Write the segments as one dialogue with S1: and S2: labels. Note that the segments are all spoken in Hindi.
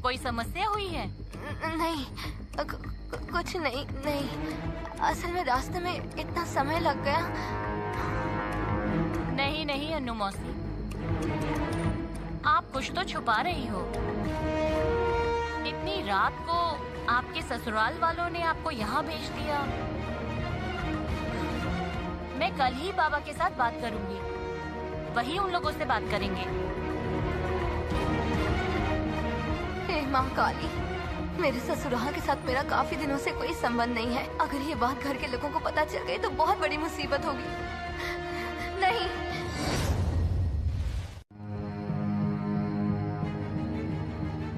S1: कोई समस्या हुई है?
S2: नहीं, कुछ नहीं। असल में रास्ते में इतना समय लग गया।
S1: नहीं अन्नू मौसी, आप कुछ तो छुपा रही हो। इतनी रात को आपके ससुराल वालों ने आपको यहाँ भेज दिया। मैं कल ही बाबा के साथ बात करूंगी, वही उन लोगों से बात करेंगे।
S2: हे माँ काली, मेरे ससुराल के साथ मेरा काफी दिनों से कोई संबंध नहीं है। अगर ये बात घर के लोगों को पता चल गई तो बहुत बड़ी मुसीबत होगी। नहीं,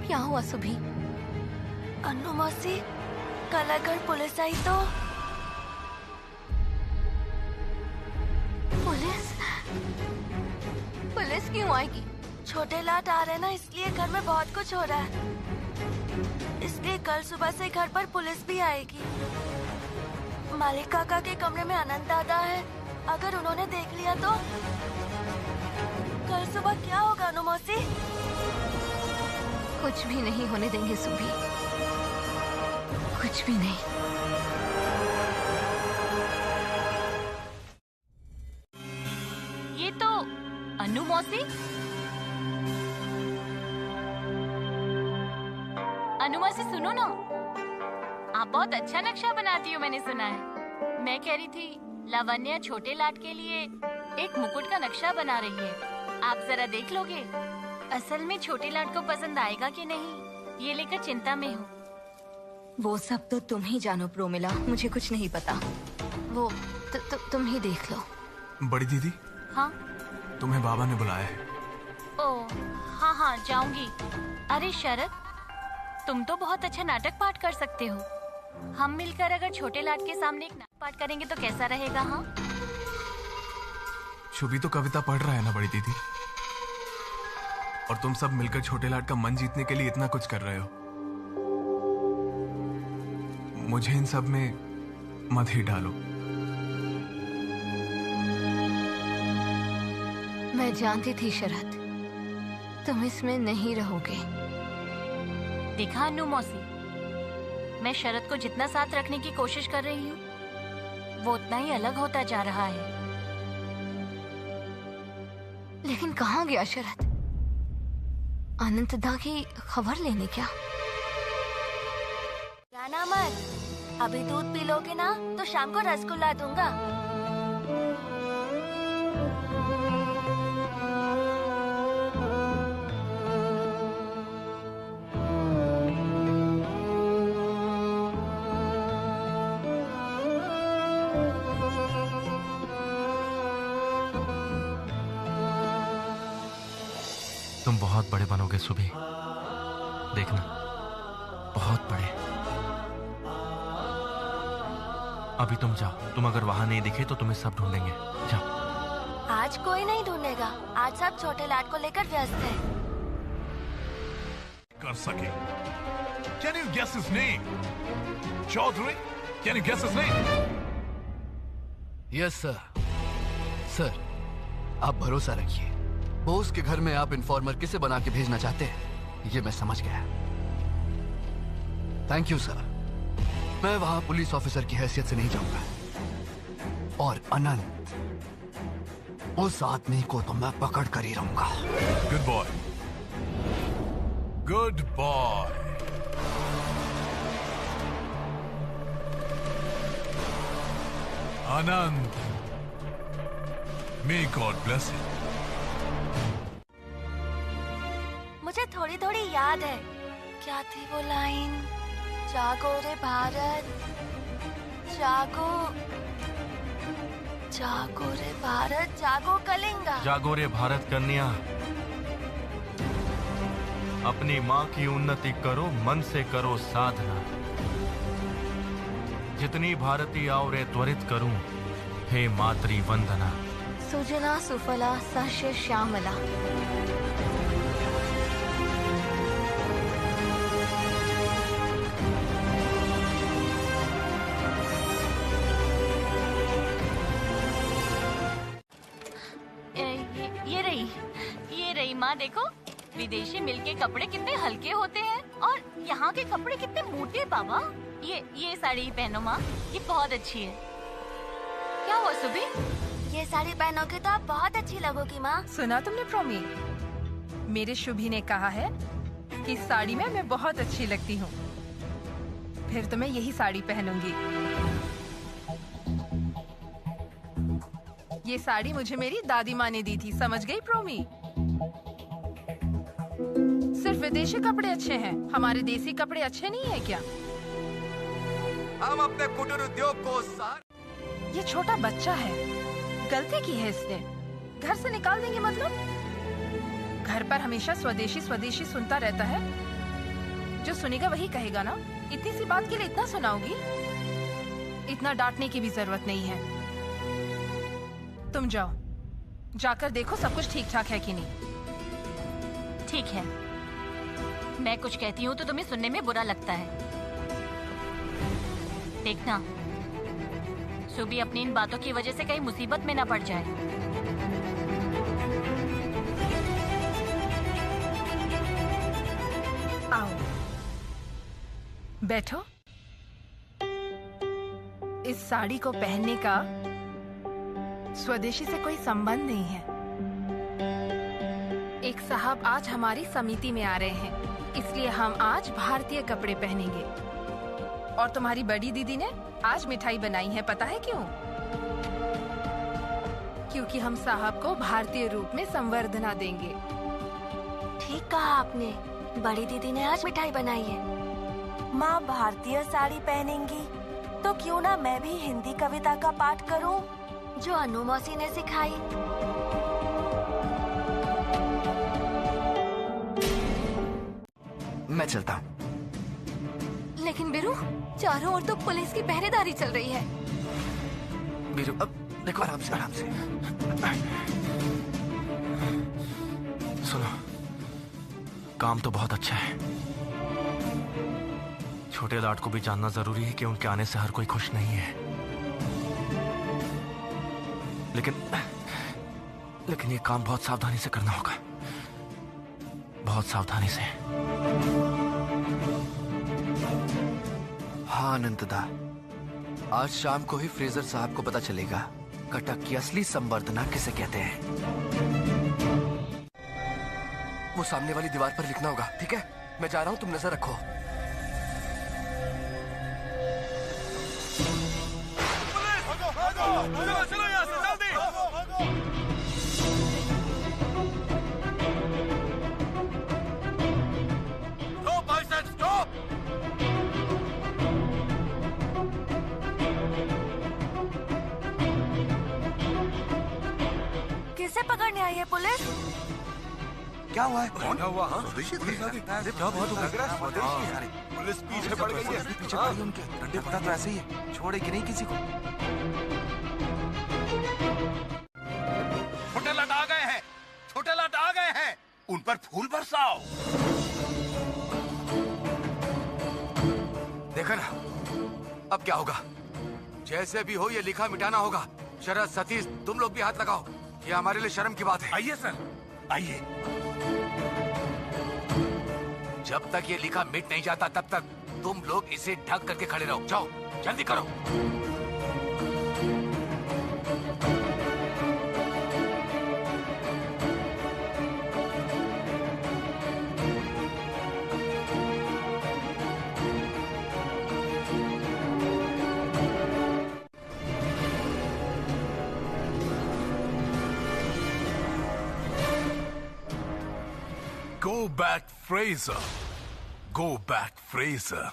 S2: क्या हुआ सुभी?
S3: अन्नू मौसी, कल अगर पुलिस आई तो?
S2: पुलिस क्यों आएगी?
S3: छोटे लाट आ रहे ना, इसलिए घर में बहुत कुछ हो रहा है। इसलिए कल सुबह से घर पर पुलिस भी आएगी। मालिक काका के कमरे में आनंद दादा है, अगर उन्होंने देख लिया तो कल सुबह क्या होगा अनु मौसी?
S2: कुछ भी नहीं होने देंगे सुभी, कुछ भी नहीं।
S1: ये तो अन्नू मौसी। अन्नू मौसी सुनो ना, आप बहुत अच्छा नक्शा बनाती हो, मैंने सुना है। मैं कह रही थी लावण्या छोटे लाट के लिए एक मुकुट का नक्शा बना रही है, आप जरा देख लोगे? असल में छोटे लाट को पसंद आएगा कि नहीं, ये लेकर चिंता में हूँ।
S2: वो सब तो तुम ही जानो प्रोमिला, मुझे कुछ नहीं पता। वो तुम ही देख लो।
S4: बड़ी दीदी,
S1: हाँ
S4: तुम्हें बाबा ने बुलाया है।
S1: ओ हाँ जाऊंगी। अरे शरद, तुम तो बहुत अच्छा नाटक पाठ कर सकते हो। हम मिलकर अगर छोटे लाट के सामने एक नाटक पाठ करेंगे तो कैसा रहेगा? हाँ,
S4: शुभी तो कविता पढ़ रहा है ना बड़ी दीदी, और तुम सब मिलकर छोटे लाट का मन जीतने के लिए इतना कुछ कर रहे हो। मुझे इन सब में मत ही डालो।
S2: मैं जानती थी शरद, तुम इसमें नहीं रहोगे।
S1: देखा अन्नू मौसी, मैं शरद को जितना साथ रखने की कोशिश कर रही हूँ, वो उतना ही अलग होता जा रहा है।
S2: लेकिन कहाँ गया शरद? अनंतदा की खबर लेने क्या?
S3: जाना मत, अभी दूध पी लोगे ना तो शाम को रसगुल्ला दूंगा।
S5: तुम बहुत बड़े बनोगे सुभी, देखना, बहुत बड़े। अभी तुम जाओ, तुम अगर वहां नहीं दिखे तो तुम्हें सब ढूंढेंगे। जाओ।
S3: आज कोई नहीं ढूंढेगा, आज सब छोटे लाट को लेकर व्यस्त है।
S6: कर सके। Can you guess his name? Chaudhary? Can you guess his name?
S7: Yes sir. Sir, आप भरोसा रखिए, बोस के घर में आप इन्फॉर्मर किसे बना के भेजना चाहते हैं, ये मैं समझ गया। Thank you sir. मैं वहां पुलिस ऑफिसर की हैसियत से नहीं जाऊंगा, और अनंत, उस आदमी को तो मैं पकड़ कर ही रहूंगा।
S6: Good boy. Good boy. Anand. May God bless you.
S3: मुझे थोड़ी थोड़ी याद है, क्या थी वो लाइन? जागो रे भारत, जागो, जागो रे भारत, जागो कलिंगा।
S5: जागो रे भारत कन्या, अपनी माँ की उन्नति करो, मन से करो साधना। जितनी भारती आओ रे त्वरित करूं, हे मातृ वंदना।
S2: सुजला सुफला सस्य श्यामला।
S1: ये रही माँ, देखो विदेशी मिल के कपड़े कितने हल्के होते हैं और यहाँ के कपड़े कितने मोटे बाबा। ये साड़ी पहनो माँ, ये बहुत अच्छी है। क्या हुआ सुबी?
S3: ये साड़ी पहनोगे तो आप बहुत अच्छी लगोगी माँ।
S8: सुना तुमने प्रोमी? मेरे शुभी ने कहा है कि इस साड़ी में मैं बहुत अच्छी लगती हूँ। फिर तो मैं यही साड़ी पहनूंगी। ये साड़ी मुझे मेरी दादी माँ ने दी थी, समझ गई प्रोमी? सिर्फ विदेशी कपड़े अच्छे हैं, हमारे देसी कपड़े अच्छे नहीं है क्या?
S7: हम अपने कुटीर उद्योग को
S8: ये छोटा बच्चा है, गलती की है इसने। घर से निकाल देंगे मतलब? घर पर हमेशा स्वदेशी स्वदेशी सुनता रहता है। जो सुनेगा वही कहेगा ना। इतनी सी बात के लिए इतना सुनाओगी? इतना डांटने की भी जरूरत नहीं है। तुम जाओ, जाकर देखो सब कुछ ठीक ठाक है कि नहीं।
S1: ठीक है, मैं कुछ कहती हूँ तो तुम्हें सुनने में बुरा लगता है। देखना सुबी अपनी इन बातों की वजह से कहीं मुसीबत में ना पड़ जाए।
S8: आओ बैठो। इस साड़ी को पहनने का स्वदेशी से कोई संबंध नहीं है। एक साहब आज हमारी समिति में आ रहे हैं, इसलिए हम आज भारतीय कपड़े पहनेंगे। और तुम्हारी बड़ी दीदी ने आज मिठाई बनाई है, पता है क्यों? क्योंकि हम साहब को भारतीय रूप में संवर्धना देंगे।
S3: ठीक कहा आपने, बड़ी दीदी ने आज मिठाई बनाई है। माँ भारतीय साड़ी पहनेंगी तो क्यों ना मैं भी हिंदी कविता का पाठ करूं, जो अनु मौसी ने सिखाई।
S7: मैं चलता हूँ।
S2: लेकिन बिरू, चारों ओर तो पुलिस की पहरेदारी चल रही है।
S7: बीरू, अब देखो आराम से आराम से।
S5: सुनो, काम तो बहुत अच्छा है। छोटे लाट को भी जानना जरूरी है कि उनके आने से हर कोई खुश नहीं है। लेकिन ये काम बहुत सावधानी से करना होगा, बहुत सावधानी से।
S7: हाँ अनंतदा, आज शाम को ही फ्रेजर साहब को पता चलेगा कटक की असली संवर्धना किसे कहते हैं। वो सामने वाली दीवार पर लिखना होगा, ठीक है? मैं जा रहा हूँ, तुम नजर रखो।
S6: चलो यहाँ से जल्दी। स्टॉप भाई साहब, स्टॉप।
S3: किसे पकड़ने आई है पुलिस?
S7: क्या हुआ है?
S6: कौन हुआ? स्वदेशी पुलिस पीछे पड़ गई है।
S7: पीछे पड़ गई उनके। डंडे पता तो ऐसे ही है, छोड़ेगी नहीं किसी को।
S6: छोटे लट आ गए हैं, छोटे लट आ गए हैं, उन पर फूल बरसाओ।
S7: देखा ना, अब क्या होगा? जैसे भी हो ये लिखा मिटाना होगा। शरद, सतीश, तुम लोग भी हाथ लगाओ, ये हमारे लिए शर्म की बात है।
S6: आइए सर, आइए।
S7: जब तक ये लिखा मिट नहीं जाता तब तक तुम लोग इसे ढक करके खड़े रहो। जाओ, जल्दी करो।
S6: Go back, Fraser. Go back, Fraser.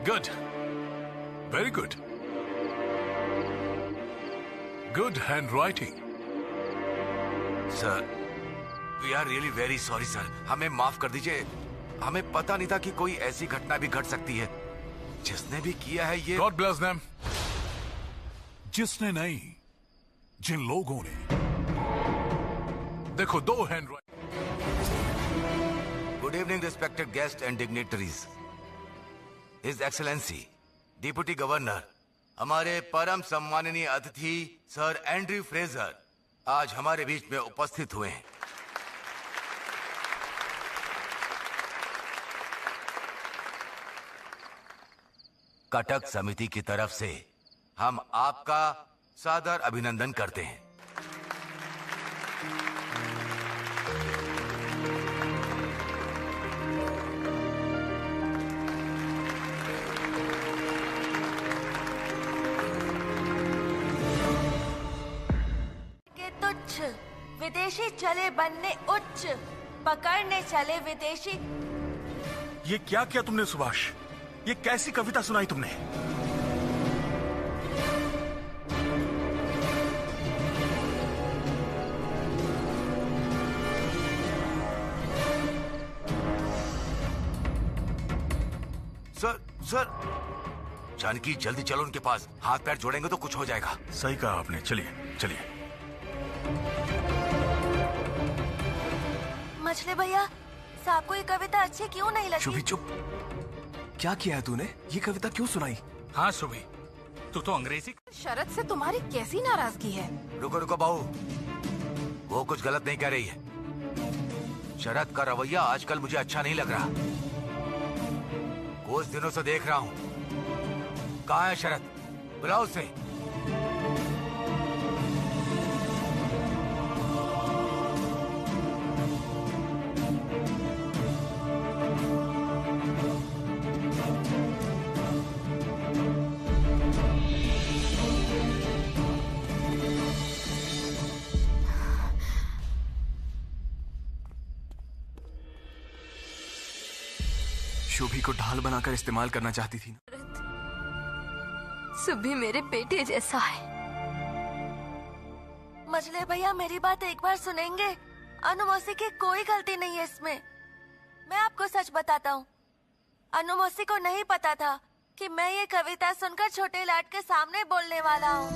S6: Good. Very good. Good handwriting.
S7: Sir, we are really very sorry sir. हमें माफ कर दीजिए। हमें पता नहीं था कि कोई ऐसी घटना भी घट सकती है। जिसने भी किया है ये।
S6: God bless them. जिसने नहीं, जिन लोगों ने। देखो, दो handwriting.
S7: Good evening respected guest and dignitaries. His excellency deputy governor, हमारे परम सम्माननीय अतिथि सर एंड्रयू फ्रेजर आज हमारे बीच में उपस्थित हुए हैं। कटक समिति की तरफ से हम आपका सादर अभिनंदन करते हैं।
S3: विदेशी चले बनने उच्च, पकड़ने चले विदेशी।
S9: ये क्या किया तुमने सुभाष? ये कैसी कविता सुनाई तुमने?
S7: सर जानकी, जल्दी चलो उनके पास। हाथ पैर जोड़ेंगे तो कुछ हो जाएगा।
S9: सही कहा आपने। चलिए चलिए।
S3: मछली भैया, साहब को ये कविता अच्छी क्यों नहीं लगी?
S4: शुभी चुप। क्या किया है तूने? ये कविता क्यों सुनाई?
S9: हाँ शुभी, तू तो अंग्रेजी।
S8: शरद से तुम्हारी कैसी नाराजगी है?
S7: रुको रुको बहू, वो कुछ गलत नहीं कह रही है। शरद का रवैया आजकल मुझे अच्छा नहीं लग रहा। कुछ दिनों से देख रहा हूँ। कहाँ है शरद? बुलाओ उसे।
S4: शुभी को ढाल बनाकर इस्तेमाल करना चाहती थी ना।
S2: सुभी मेरे बेटे जैसा है।
S3: मछली भैया, मेरी बात एक बार सुनेंगे? अनु मौसी की कोई गलती नहीं है इसमें। मैं आपको सच बताता हूँ, अनु मौसी को नहीं पता था कि मैं ये कविता सुनकर छोटे लाड के सामने बोलने वाला हूँ।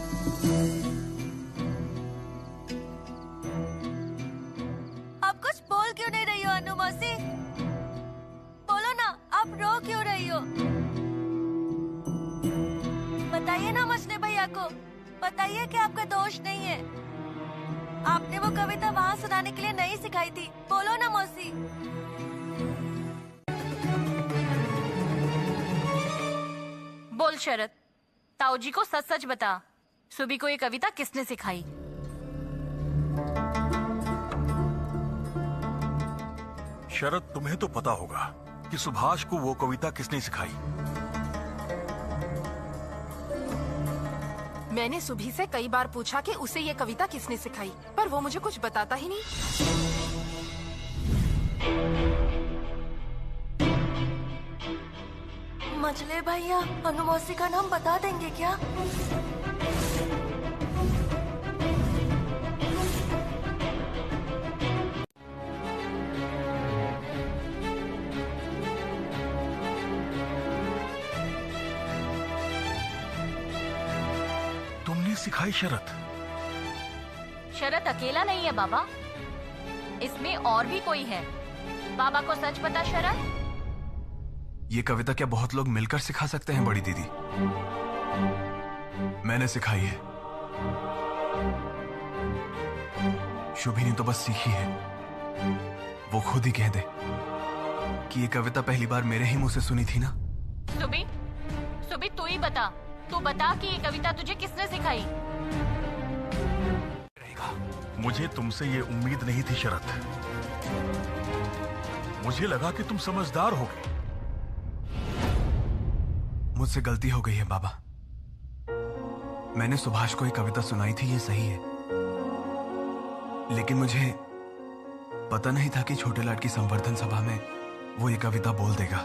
S3: आप कुछ बोल क्यों नहीं रही हो अनु मौसी? बोलो ना, आप रो क्यों रही हो? बताइए ना मछली भैया को, बताइए कि आपका दोष नहीं है। आपने वो कविता वहाँ सुनाने के लिए नहीं सिखाई थी। बोलो ना मौसी।
S1: बोल शरद, ताऊजी को सच सच बता, सुबी को ये कविता किसने सिखाई?
S9: शरद, तुम्हें तो पता होगा कि सुभाष को वो कविता किसने सिखाई।
S8: मैंने सुभी से कई बार पूछा कि उसे ये कविता किसने सिखाई, पर वो मुझे कुछ बताता ही नहीं।
S3: मछली भैया, अनु मौसी का नाम बता देंगे क्या?
S9: तुमने सिखाई शरद?
S1: शरद अकेला नहीं है बाबा, इसमें और भी कोई है। बाबा को सच बता शरद।
S4: ये कविता क्या बहुत लोग मिलकर सिखा सकते हैं बड़ी दीदी? मैंने सिखाई है। शुभी ने तो बस सीखी है। वो खुद ही कह दे कि ये कविता पहली बार मेरे ही मुंह से सुनी थी ना।
S1: सुबी, सुबी तू ही बता, तू बता कि ये कविता तुझे किसने सिखाई?
S9: मुझे तुमसे ये उम्मीद नहीं थी शरद। मुझे लगा कि तुम समझदार होगे।
S4: मुझसे गलती हो गई है बाबा। मैंने सुभाष को ये कविता सुनाई थी, ये सही है, लेकिन मुझे पता नहीं था कि छोटे लाड की संवर्धन सभा में वो ये कविता बोल देगा।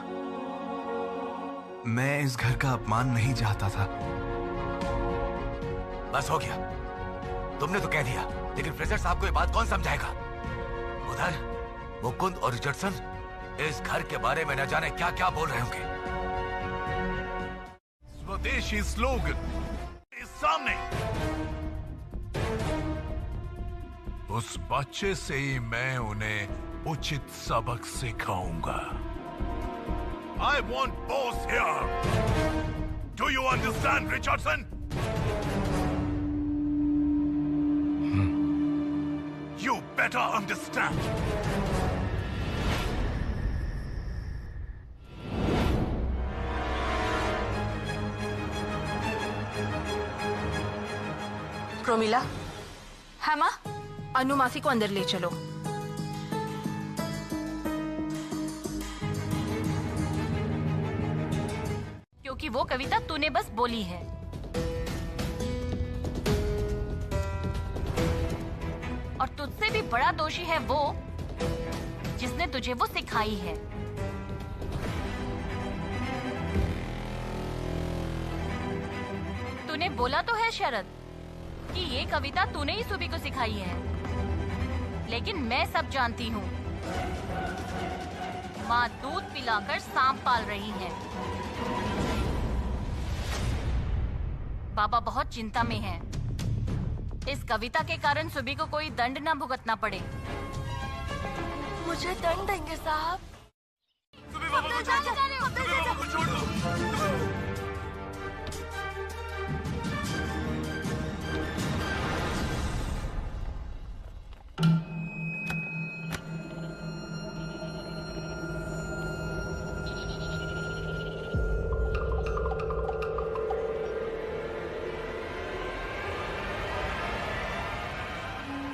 S4: मैं इस घर का अपमान नहीं चाहता था।
S7: बस हो गया, तुमने तो कह दिया, लेकिन फ्रेजर साहब को ये बात कौन समझाएगा? उधर मुकुंद और रिचर्डसन इस घर के बारे में न जाने क्या क्या बोल रहे होंगे।
S6: स्वदेशी स्लोगन इस सामने। उस बच्चे से ही मैं उन्हें उचित सबक सिखाऊंगा। I want boss here. Do you understand, Richardson? You better understand.
S3: Promila.
S8: हाँ माँ। अनु मासी को अंदर ले चलो।
S1: क्योंकि वो कविता तूने बस बोली है। और तुझसे भी बड़ा दोषी है वो जिसने तुझे वो सिखाई है। तूने बोला तो है शरद कि ये कविता तूने ही सुबी को सिखाई है, लेकिन मैं सब जानती हूँ। माँ दूध पिलाकर सांप पाल रही है। बाबा बहुत चिंता में हैं। इस कविता के कारण सुबी को कोई दंड न भुगतना पड़े।
S3: मुझे दंड देंगे साहब?
S6: सुबी बाबा को छोड़ दो। सुबी बाबा को छोड़ दो।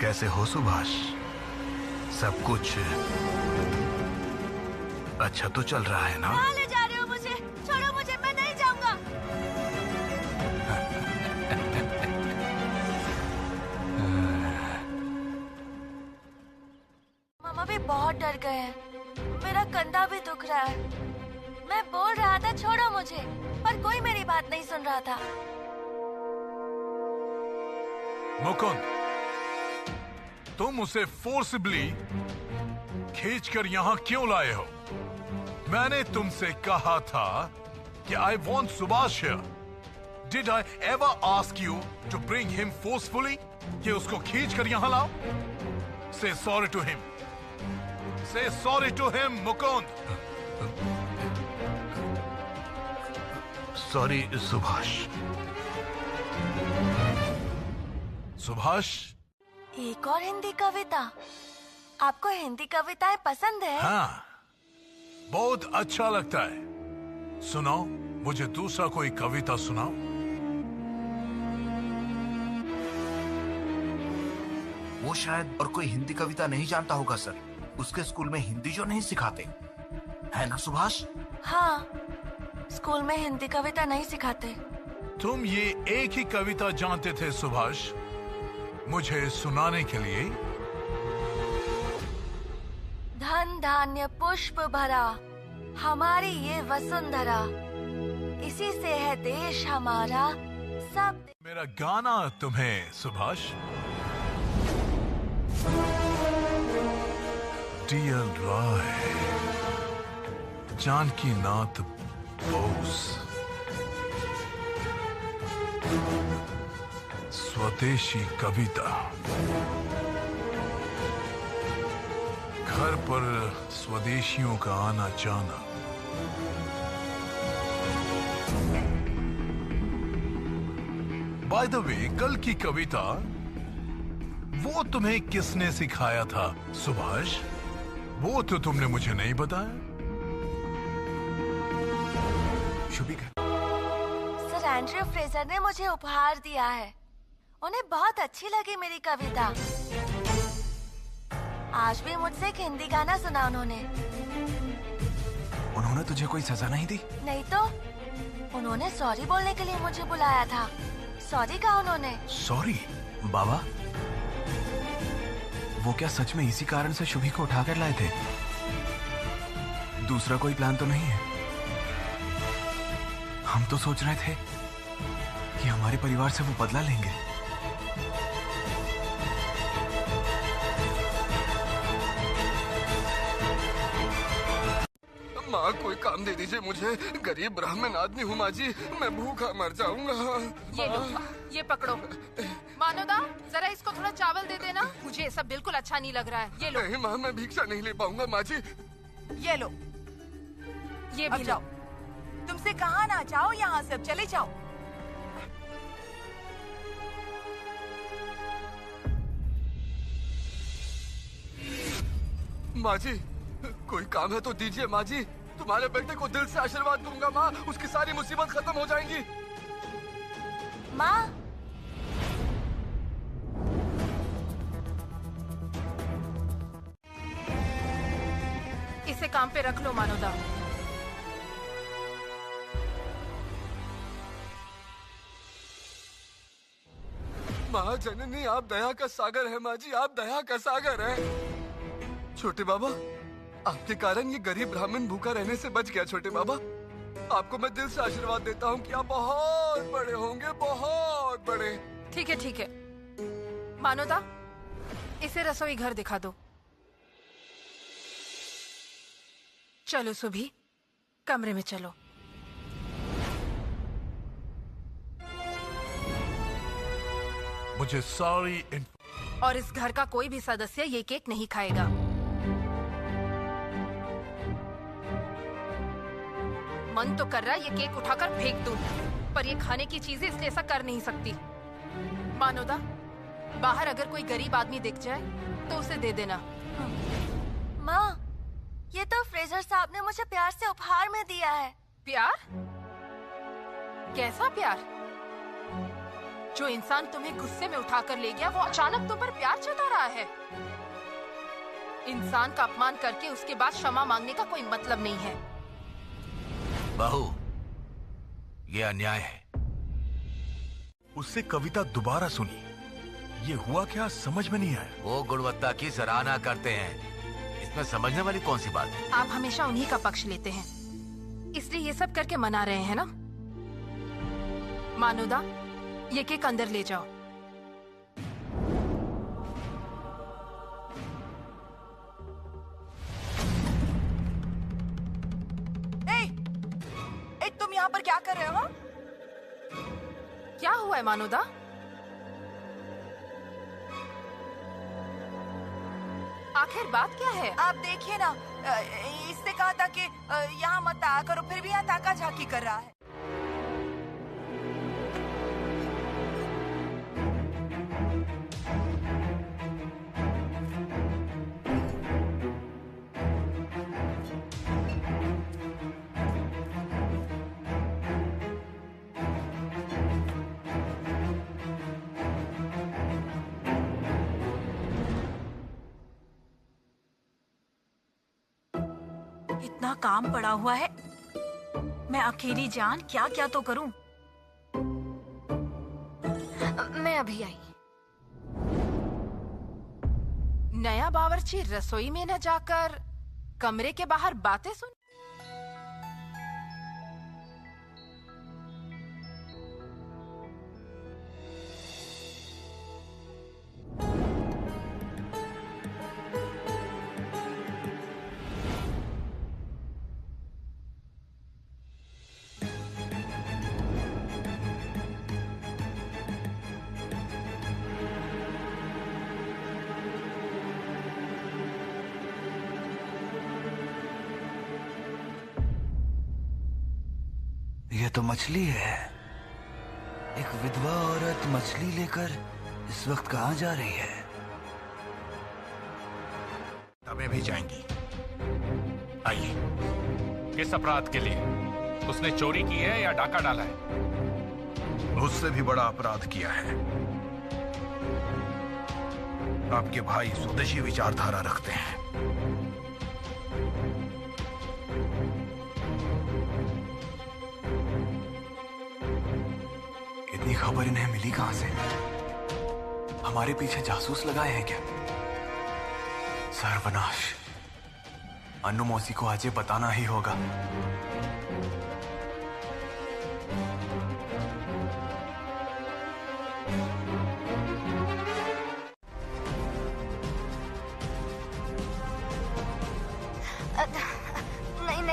S4: कैसे हो सुभाष? सब कुछ अच्छा तो चल रहा है ना?
S3: कहाँ ले जा रहे हो मुझे? छोड़ो मुझे, मैं नहीं जाऊंगा। मामा भी बहुत डर गए हैं। मेरा कंधा भी दुख रहा है। मैं बोल रहा था छोड़ो मुझे, पर कोई मेरी बात नहीं सुन रहा था।
S6: मुकुंद, तुम उसे फोर्सिबली खींचकर यहाँ क्यों लाए हो? मैंने तुमसे कहा था कि I want Subhash here. Did I ever ask you to bring him forcefully? कि उसको खींचकर यहाँ लाओ? Say sorry to him. Say sorry to him, Mukund.
S4: Sorry Subhash.
S6: Subhash?
S3: एक और हिंदी कविता? आपको हिंदी कविताएं पसंद है?
S6: हाँ, बहुत अच्छा लगता है। सुनाओ, मुझे दूसरा कोई कविता सुनाओ।
S7: वो शायद और कोई हिंदी कविता नहीं जानता होगा सर। उसके स्कूल में हिंदी जो नहीं सिखाते, है ना सुभाष?
S3: हाँ, स्कूल में हिंदी कविता नहीं सिखाते।
S6: तुम ये एक ही कविता जानते थे सुभाष, मुझे सुनाने के लिए?
S3: धन धान्य पुष्प भरा हमारी ये वसुंधरा, इसी से है देश हमारा सब।
S6: मेरा गाना तुम्हें सुभाष। डियर राय, जानकी नाथ बोस, स्वदेशी कविता। घर पर स्वदेशियों का आना जाना। बाय द वे, कल की कविता वो तुम्हें किसने सिखाया था सुभाष? वो तो तुमने मुझे नहीं बताया।
S4: शुभी का
S3: सर एंड्रयू फ्रेजर ने मुझे उपहार दिया है। उन्हें बहुत अच्छी लगी मेरी कविता। आज भी मुझसे एक हिंदी गाना सुना उन्होंने।
S4: उन्होंने तुझे कोई सजा नहीं दी?
S3: नहीं तो, उन्होंने सॉरी बोलने के लिए मुझे बुलाया था। सॉरी कहा उन्होंने।
S4: सॉरी? बाबा, वो क्या सच में इसी कारण से शुभी को उठाकर लाए थे? दूसरा कोई प्लान तो नहीं है? हम तो सोच रहे थे कि हमारे परिवार से वो बदला लेंगे।
S10: माँ, कोई काम दे दीजिए मुझे। गरीब ब्राह्मण आदमी हूँ माँ जी, मैं भूखा मर जाऊंगा।
S8: ये लो, ये पकड़ो। मानोदा, जरा इसको थोड़ा चावल दे देना। मुझे ये सब बिल्कुल अच्छा नहीं लग रहा है। ये लो।
S10: नहीं माँ, मैं भिक्षा नहीं ले पाऊंगा माँ जी।
S8: ये लो, ये भी लो।
S11: तुमसे कहा ना, जाओ यहाँ से, अब चले जाओ।
S10: माँ जी, कोई काम है तो दीजिए माँ जी। तुम्हारे बेटे को दिल से आशीर्वाद दूंगा माँ, उसकी सारी मुसीबत खत्म हो जाएंगी।
S3: माँ,
S8: इसे काम पे रख लो मानोदा।
S10: माँ जननी, आप दया का सागर है माँ जी, आप दया का सागर है। छोटे बाबा, आपके कारण ये गरीब ब्राह्मण भूखा रहने से बच गया। छोटे बाबा, आपको मैं दिल से आशीर्वाद देता हूँ कि आप बहुत बड़े होंगे, बहुत बड़े।
S8: ठीक है ठीक है, मानोदा इसे रसोई घर दिखा दो। चलो सुभी, कमरे में चलो।
S6: मुझे सारी
S8: और इस घर का कोई भी सदस्य ये केक नहीं खाएगा। मन तो कर रहा है ये केक उठाकर फेंक दूं, पर ये खाने की चीजें इसलिए ऐसा कर नहीं सकती। मानोदा, बाहर अगर कोई गरीब आदमी दिख जाए तो उसे दे देना।
S3: माँ, ये तो फ्रेजर साहब ने मुझे प्यार से उपहार में दिया है।
S8: प्यार? कैसा प्यार? जो इंसान तुम्हें गुस्से में उठाकर ले गया वो अचानक तुम पर प्यार जता रहा है। इंसान का अपमान करके उसके बाद क्षमा मांगने का कोई मतलब नहीं है।
S7: बहू, ये अन्याय है।
S9: उससे कविता दोबारा सुनी। ये हुआ क्या समझ में नहीं आया।
S7: वो गुणवत्ता की सराहना करते हैं, इसमें समझने वाली कौन सी बात है।
S8: आप हमेशा उन्हीं का पक्ष लेते हैं, इसलिए ये सब करके मना रहे हैं ना। मानोदा, ये केक अंदर ले जाओ।
S11: तुम यहाँ पर क्या कर रहे हो?
S8: क्या हुआ है मानोदा? आखिर बात क्या है?
S11: आप देखिए ना, इससे कहा था कि यहाँ मत आया करो, फिर भी यहाँ ताका झाकी कर रहा है। इतना काम पड़ा हुआ है, मैं अकेली जान क्या क्या तो करूं।
S2: मैं अभी आई।
S8: नया बावर्ची रसोई में न जाकर कमरे के बाहर बातें सुन।
S12: ये तो मछली है। एक विधवा औरत मछली लेकर इस वक्त कहाँ जा रही है?
S13: तबे भी जाएंगी। आइए। किस अपराध के लिए? उसने चोरी की है या डाका डाला है?
S4: उससे भी बड़ा अपराध किया है। आपके भाई स्वदेशी विचारधारा रखते हैं। इतनी खबर इन्हें मिली कहां से? हमारे पीछे जासूस लगाए हैं क्या? सर्वनाश, अन्नू मौसी को आज ये बताना ही होगा।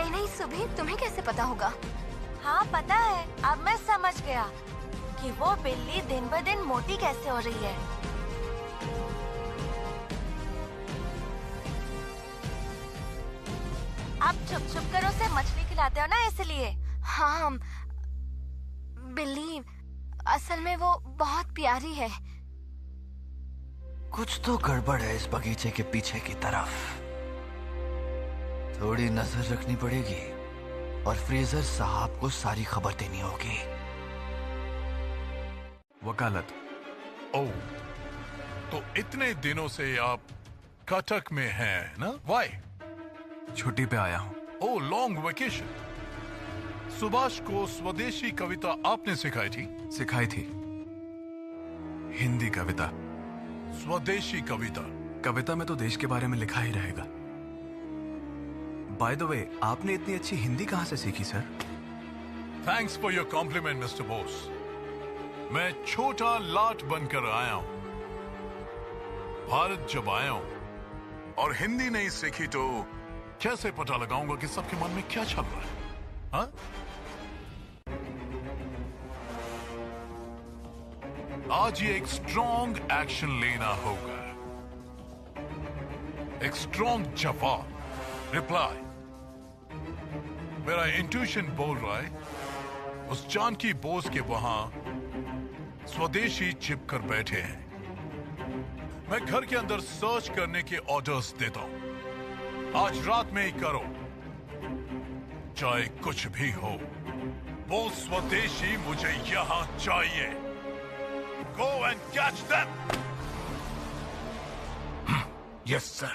S2: नहीं सुभी, तुम्हें कैसे पता होगा?
S3: हाँ पता है, अब मैं समझ गया कि वो बिल्ली दिन ब दिन मोटी कैसे हो रही है। आप छुप छुप कर उसे मछली खिलाते हो ना, इसलिए।
S2: हाँ, बिल्ली असल में वो बहुत प्यारी है।
S12: कुछ तो गड़बड़ है इस बगीचे के पीछे की तरफ। थोड़ी नजर रखनी पड़ेगी और फ्रेजर साहब को सारी खबर देनी होगी।
S4: वकालत।
S6: ओह, तो इतने दिनों से आप कटक में हैं ना? वाई?
S4: छुट्टी पे आया हूँ।
S6: ओह, लॉन्ग वेकेशन। सुभाष को स्वदेशी कविता आपने सिखाई थी?
S4: सिखाई थी, हिंदी कविता।
S6: स्वदेशी कविता?
S4: कविता में तो देश के बारे में लिखा ही रहेगा। बाय द वे, आपने इतनी अच्छी हिंदी कहां से सीखी sir?
S6: Thanks for your compliment mister Bose. मैं छोटा लाट बनकर आया हूं। भारत जब आया हूं और हिंदी नहीं सीखी तो कैसे पता लगाऊंगा कि सबके मन में क्या चल रहा है? हाँ? आज ये एक स्ट्रॉन्ग एक्शन लेना होगा, एक स्ट्रॉन्ग जवाब, रिप्लाई। मेरा इंट्यूशन बोल रहा है उस जानकी बोस के वहां स्वदेशी चिपकर बैठे हैं। मैं घर के अंदर सर्च करने के ऑर्डर्स देता हूं। आज रात में ही करो, चाहे कुछ भी हो। वो स्वदेशी मुझे यहां चाहिए। Go and catch them! Yes, sir.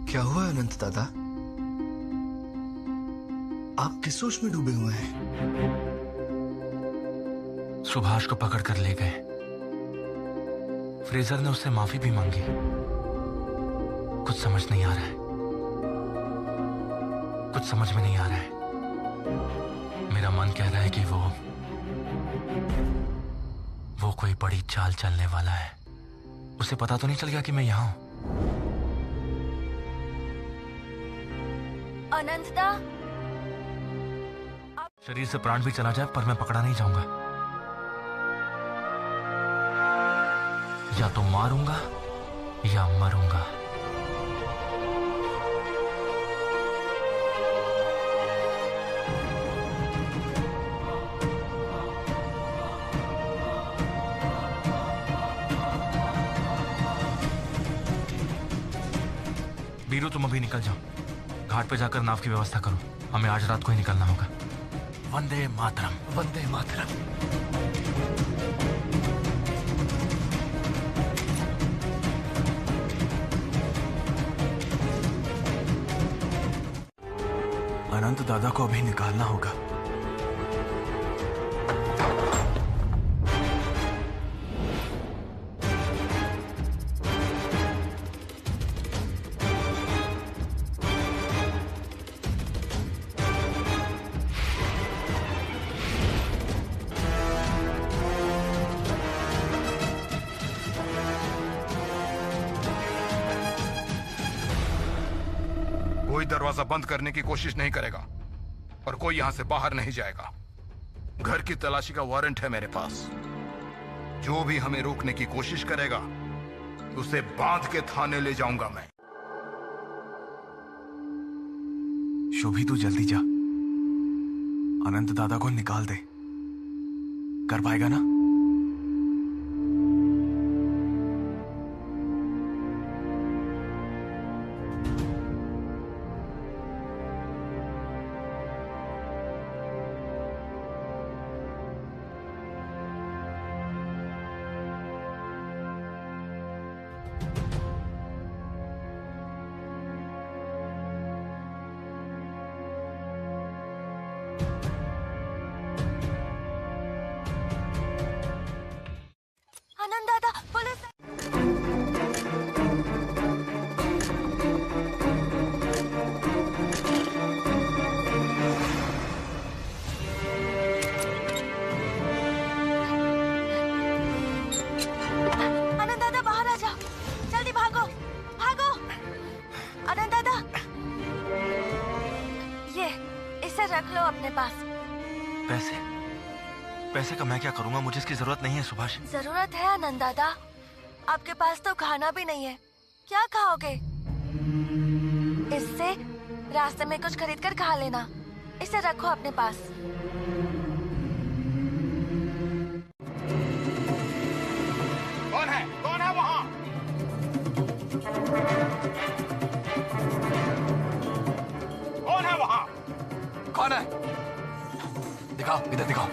S12: क्या हुआ अनंत दादा? आप किस सोच में डूबे हुए हैं?
S5: सुभाष को पकड़ कर ले गए। फ्रेजर ने उससे माफी भी मांगी। कुछ समझ नहीं आ रहा है, कुछ समझ में नहीं आ रहा है। मेरा मन कह रहा है कि वो कोई बड़ी चाल चलने वाला है। उसे पता तो नहीं चल गया कि मैं यहां हूं?
S3: अनंतदा,
S5: शरीर से प्राण भी चला जाए पर मैं पकड़ा नहीं जाऊंगा। या तो मारूंगा या मरूंगा। वीरू, तुम अभी निकल जाओ। घाट पे जाकर नाव की व्यवस्था करो। हमें आज रात को ही निकलना होगा। वंदे मातरम, वंदे मातरम।
S4: अनंत दादा को अभी निकालना होगा।
S13: कोई दरवाजा बंद करने की कोशिश नहीं करेगा और कोई यहां से बाहर नहीं जाएगा। घर की तलाशी का वारंट है मेरे पास। जो भी हमें रोकने की कोशिश करेगा उसे बांध के थाने ले जाऊंगा मैं।
S4: शोभी, तू जल्दी जा, अनंत दादा को निकाल दे। कर पाएगा ना?
S3: आनंद दादा, पुलिस! आनंद दादा, बाहर आ जाओ। जल्दी भागो, भागो। आनंद दादा, ये इसे रख लो अपने पास।
S5: पैसे? पैसे का मैं क्या करूंगा? मुझे इसकी जरूरत नहीं है सुभाष।
S3: जरूरत है आनंद दादा। आपके पास तो खाना भी नहीं है, क्या खाओगे? इससे रास्ते में कुछ खरीद कर खा लेना। इसे रखो अपने पास।
S13: कौन है? कौन है वहाँ? कौन है वहाँ?
S10: कौन है? दिखाओ, इधर दिखाओ।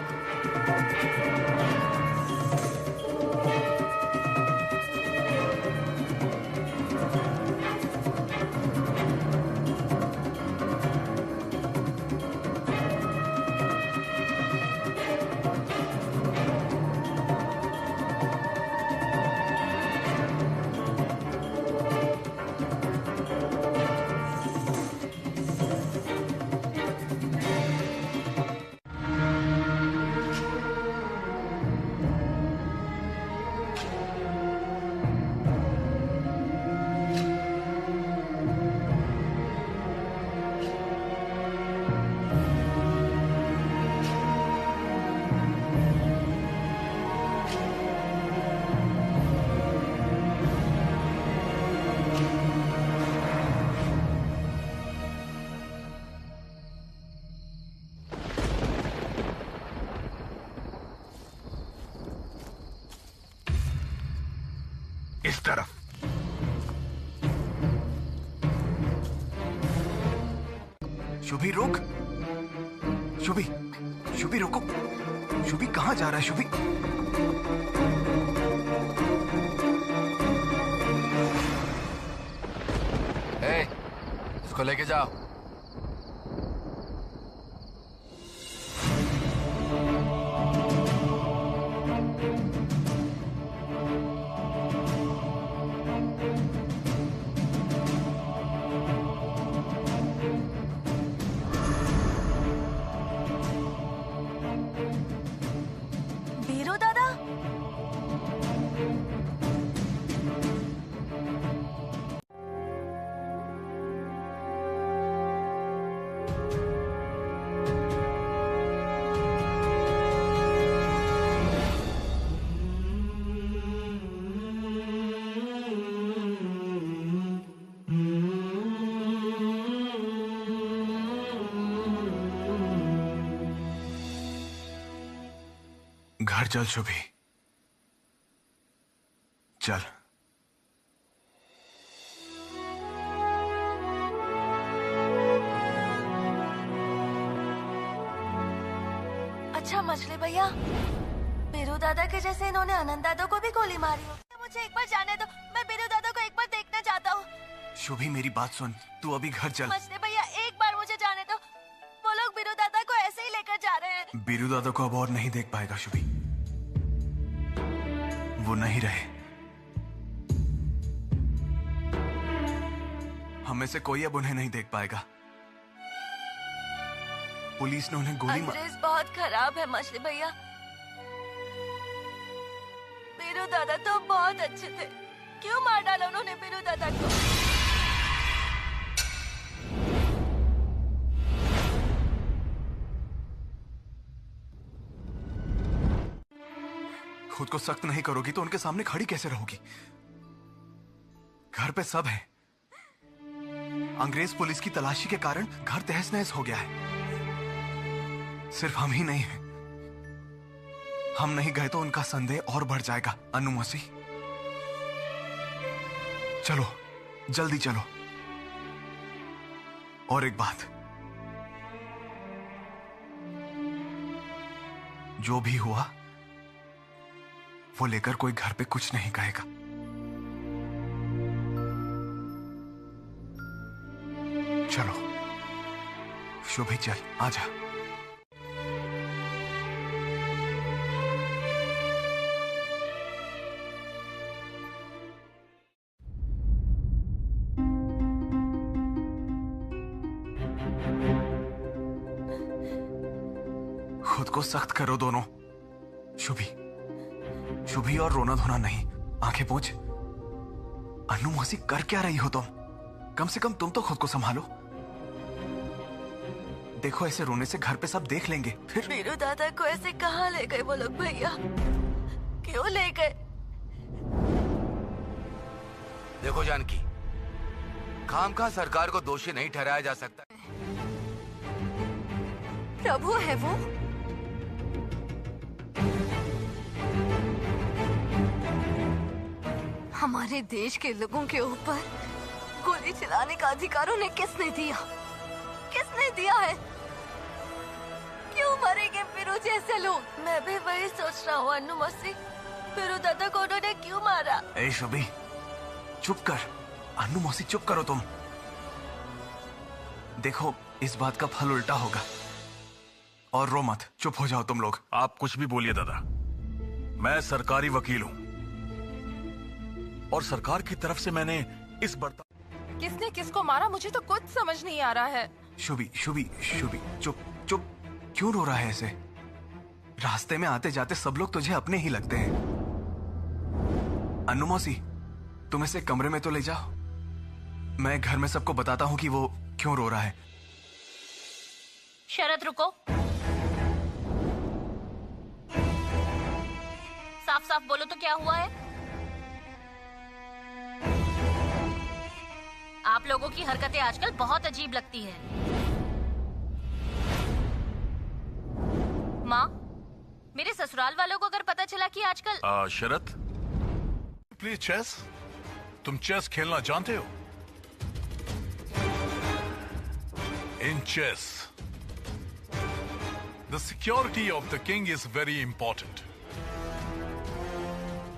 S6: इस तरफ।
S4: शुभी रुक। शुभी, शुभी रुको। शुभी कहाँ जा रहा है? शुभी
S10: इसको लेके जाओ।
S3: बीरू दादा,
S4: घर चल शुभी, चल।
S3: अच्छा मछली भैया, बीरू दादा के जैसे इन्होंने आनंद दादा को भी गोली मारी हो। मुझे एक बार जाने दो, मैं बीरू दादा को एक बार देखना चाहता हूँ।
S4: शुभी मेरी बात सुन, तू अभी घर चल।
S3: मछली भैया एक बार मुझे जाने दो, वो लोग बीरू दादा को ऐसे ही लेकर जा रहे हैं।
S4: बीरू दादा को अब और नहीं देख पाएगा शुभी, वो नहीं रहे। हमें से कोई अब उन्हें नहीं देख पाएगा। पुलिस ने उन्हें गोली मार।
S3: अंग्रेज बहुत खराब है मछली भैया। बीरू दादा तो बहुत अच्छे थे, क्यों मार डाला उन्होंने बीरू दादा को?
S4: खुद को सख्त नहीं करोगी तो उनके सामने खड़ी कैसे रहोगी? घर पे सब है। अंग्रेज पुलिस की तलाशी के कारण घर तहस नहस हो गया है। सिर्फ हम ही नहीं हैं। हम नहीं गए तो उनका संदेह और बढ़ जाएगा। अनु मसीह, चलो जल्दी चलो। और एक बात, जो भी हुआ वो लेकर कोई घर पे कुछ नहीं कहेगा। चलो शुभी, चल आजा। खुद को सख्त करो दोनों। शुभी, शुभी और रोना धोना नहीं, आंखें पोंछ। अनु मौसी कर क्या रही हो तुम? कम से कम तुम तो खुद को संभालो। देखो ऐसे रोने से घर पे सब देख लेंगे फिर।
S3: वीरू दादा को ऐसे कहाँ ले गए वो लोग भैया? क्यों ले गए?
S7: देखो जानकी, खामखा सरकार को दोषी नहीं ठहराया जा सकता।
S2: प्रभु है वो। हमारे देश के लोगों के ऊपर गोली चलाने का अधिकार उन्हें किसने दिया? किसने दिया है? क्यों मरेंगे वीरू जैसे लोग?
S3: मैं भी वही सोच रहा हूँ अन्नू मौसी। वीरू दादा को उन्होंने क्यों मारा?
S4: ए शुभी, चुप कर। अन्नू मौसी चुप करो तुम। देखो इस बात का फल उल्टा होगा। और रो मत, चुप हो जाओ तुम लोग।
S9: आप कुछ भी बोलिए दादा, मैं सरकारी वकील हूँ और सरकार की तरफ से मैंने इस बर्ताव।
S8: किसने किसको मारा मुझे तो कुछ समझ नहीं आ रहा है।
S4: शुभी शुभी शुभी, चुप चुप। क्यों रो रहा है ऐसे? रास्ते में आते जाते सब लोग तुझे अपने ही लगते हैं। अन्नू मौसी, तुम इसे कमरे में तो ले जाओ। मैं घर में सबको बताता हूँ कि वो क्यों रो रहा है।
S1: शरद रुको। साफ साफ बोलो तो क्या हुआ है? आप लोगों की हरकतें आजकल बहुत अजीब लगती है। माँ, मेरे ससुराल वालों को अगर पता चला कि आजकल
S6: शरद प्लीज चेस। तुम चेस खेलना जानते हो? In chess the security of the king is very important.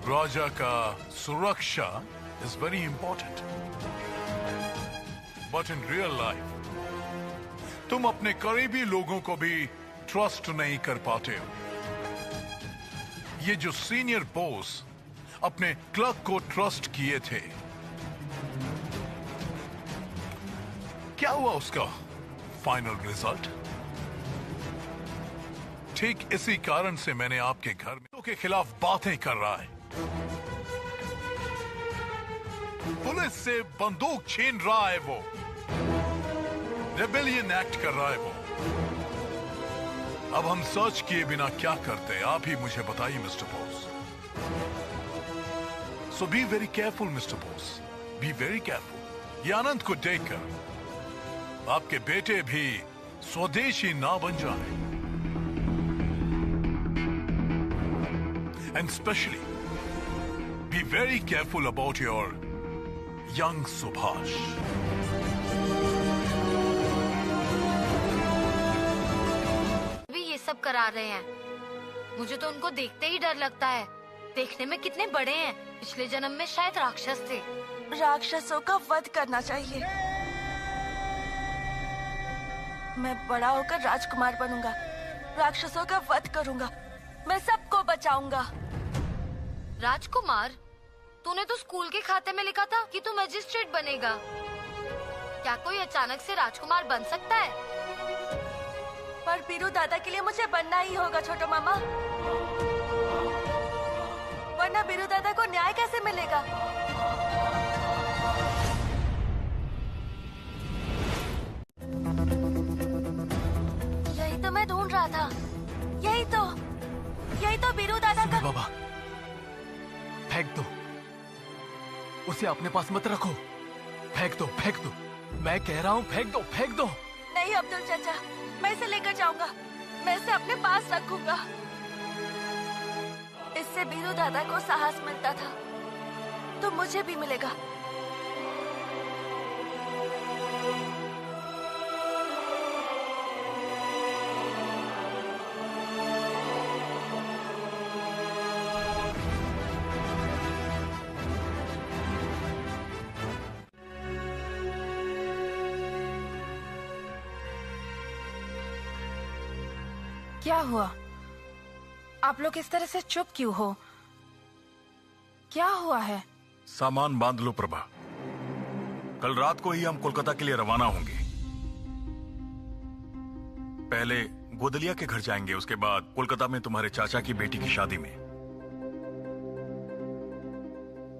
S6: राजा का सुरक्षा is very important. But in real life तुम अपने करीबी लोगों को भी ट्रस्ट नहीं कर पाते हो। ये जो सीनियर बॉस अपने क्लर्क को ट्रस्ट किए थे, क्या हुआ उसका फाइनल रिजल्ट? ठीक इसी कारण से मैंने आपके घर में के खिलाफ बातें कर रहा है। पुलिस से बंदूक छीन रहा है वो। रेबेलियन एक्ट कर रहा है वो। अब हम सर्च किए बिना क्या करते, आप ही मुझे बताइए mister boss. So be very careful mister boss, be very careful. ये आनंद को देखकर आपके बेटे भी स्वदेशी ना बन जाए। And specially be very careful about your young Subhash.
S2: ये सब करा रहे हैं। मुझे तो उनको देखते ही डर लगता है। देखने में कितने बड़े हैं, पिछले जन्म में शायद राक्षस थे।
S3: राक्षसों का वध करना चाहिए। मैं बड़ा होकर राजकुमार बनूंगा, राक्षसों का वध करूंगा, मैं सबको बचाऊंगा।
S2: राजकुमार? तूने तो स्कूल के खाते में लिखा था कि तू मजिस्ट्रेट बनेगा। क्या कोई अचानक से राजकुमार बन सकता है?
S3: पर वीरू दादा के लिए मुझे बनना ही होगा छोटा मामा, वरना वीरू दादा को न्याय कैसे मिलेगा? यही तो मैं ढूंढ रहा था। यही तो वीरू दादा का।
S4: बाबा, फेंक दो उसे, अपने पास मत रखो। फेंक दो, फेंक दो। मैं कह रहा हूँ फेंक दो, फेंक दो।
S3: नहीं अब्दुल चाचा, मैं इसे लेकर जाऊंगा, मैं इसे अपने पास रखूंगा। इससे वीरू दादा को साहस मिलता था, तो मुझे भी मिलेगा।
S8: क्या हुआ? आप लोग इस तरह से चुप क्यों हो? क्या हुआ है?
S9: सामान बांध लो प्रभा, कल रात को ही हम कोलकाता के लिए रवाना होंगे। पहले गोदलिया के घर जाएंगे, उसके बाद कोलकाता में तुम्हारे चाचा की बेटी की शादी में।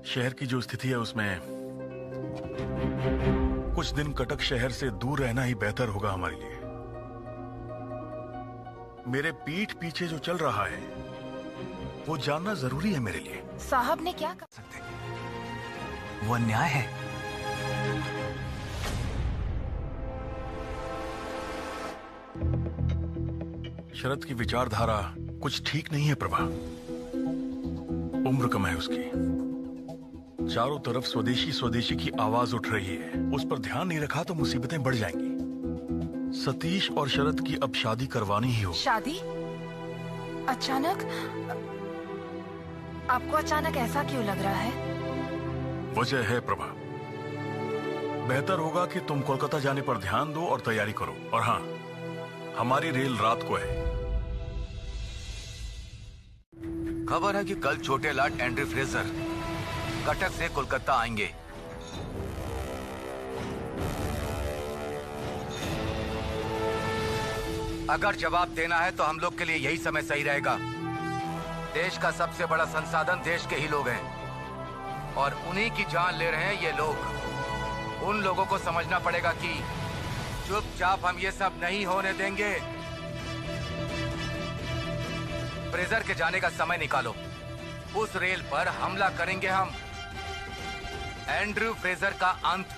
S9: शहर की जो स्थिति है उसमें कुछ दिन कटक शहर से दूर रहना ही बेहतर होगा हमारे लिए। मेरे पीठ पीछे जो चल रहा है वो जानना जरूरी है मेरे लिए।
S8: साहब ने क्या कहा?
S4: वो अन्याय है।
S9: शरद की विचारधारा कुछ ठीक नहीं है प्रभा। उम्र कम है उसकी, चारों तरफ स्वदेशी स्वदेशी की आवाज उठ रही है। उस पर ध्यान नहीं रखा तो मुसीबतें बढ़ जाएंगी। सतीश और शरद की अब शादी करवानी ही होगी।
S8: शादी? अचानक? आपको अचानक ऐसा क्यों लग रहा है?
S9: वजह है प्रभा। बेहतर होगा कि तुम कोलकाता जाने पर ध्यान दो और तैयारी करो। और हाँ, हमारी रेल रात को है।
S7: खबर है कि कल छोटे लाट एंड्रयू फ्रेजर कटक से कोलकाता आएंगे। अगर जवाब देना है तो हम लोग के लिए यही समय सही रहेगा। देश का सबसे बड़ा संसाधन देश के ही लोग हैं और उन्हीं की जान ले रहे हैं ये लोग। उन लोगों को समझना पड़ेगा कि चुपचाप हम ये सब नहीं होने देंगे। फ्रेजर के जाने का समय निकालो। उस रेल पर हमला करेंगे हम। एंड्रयू फ्रेजर का अंत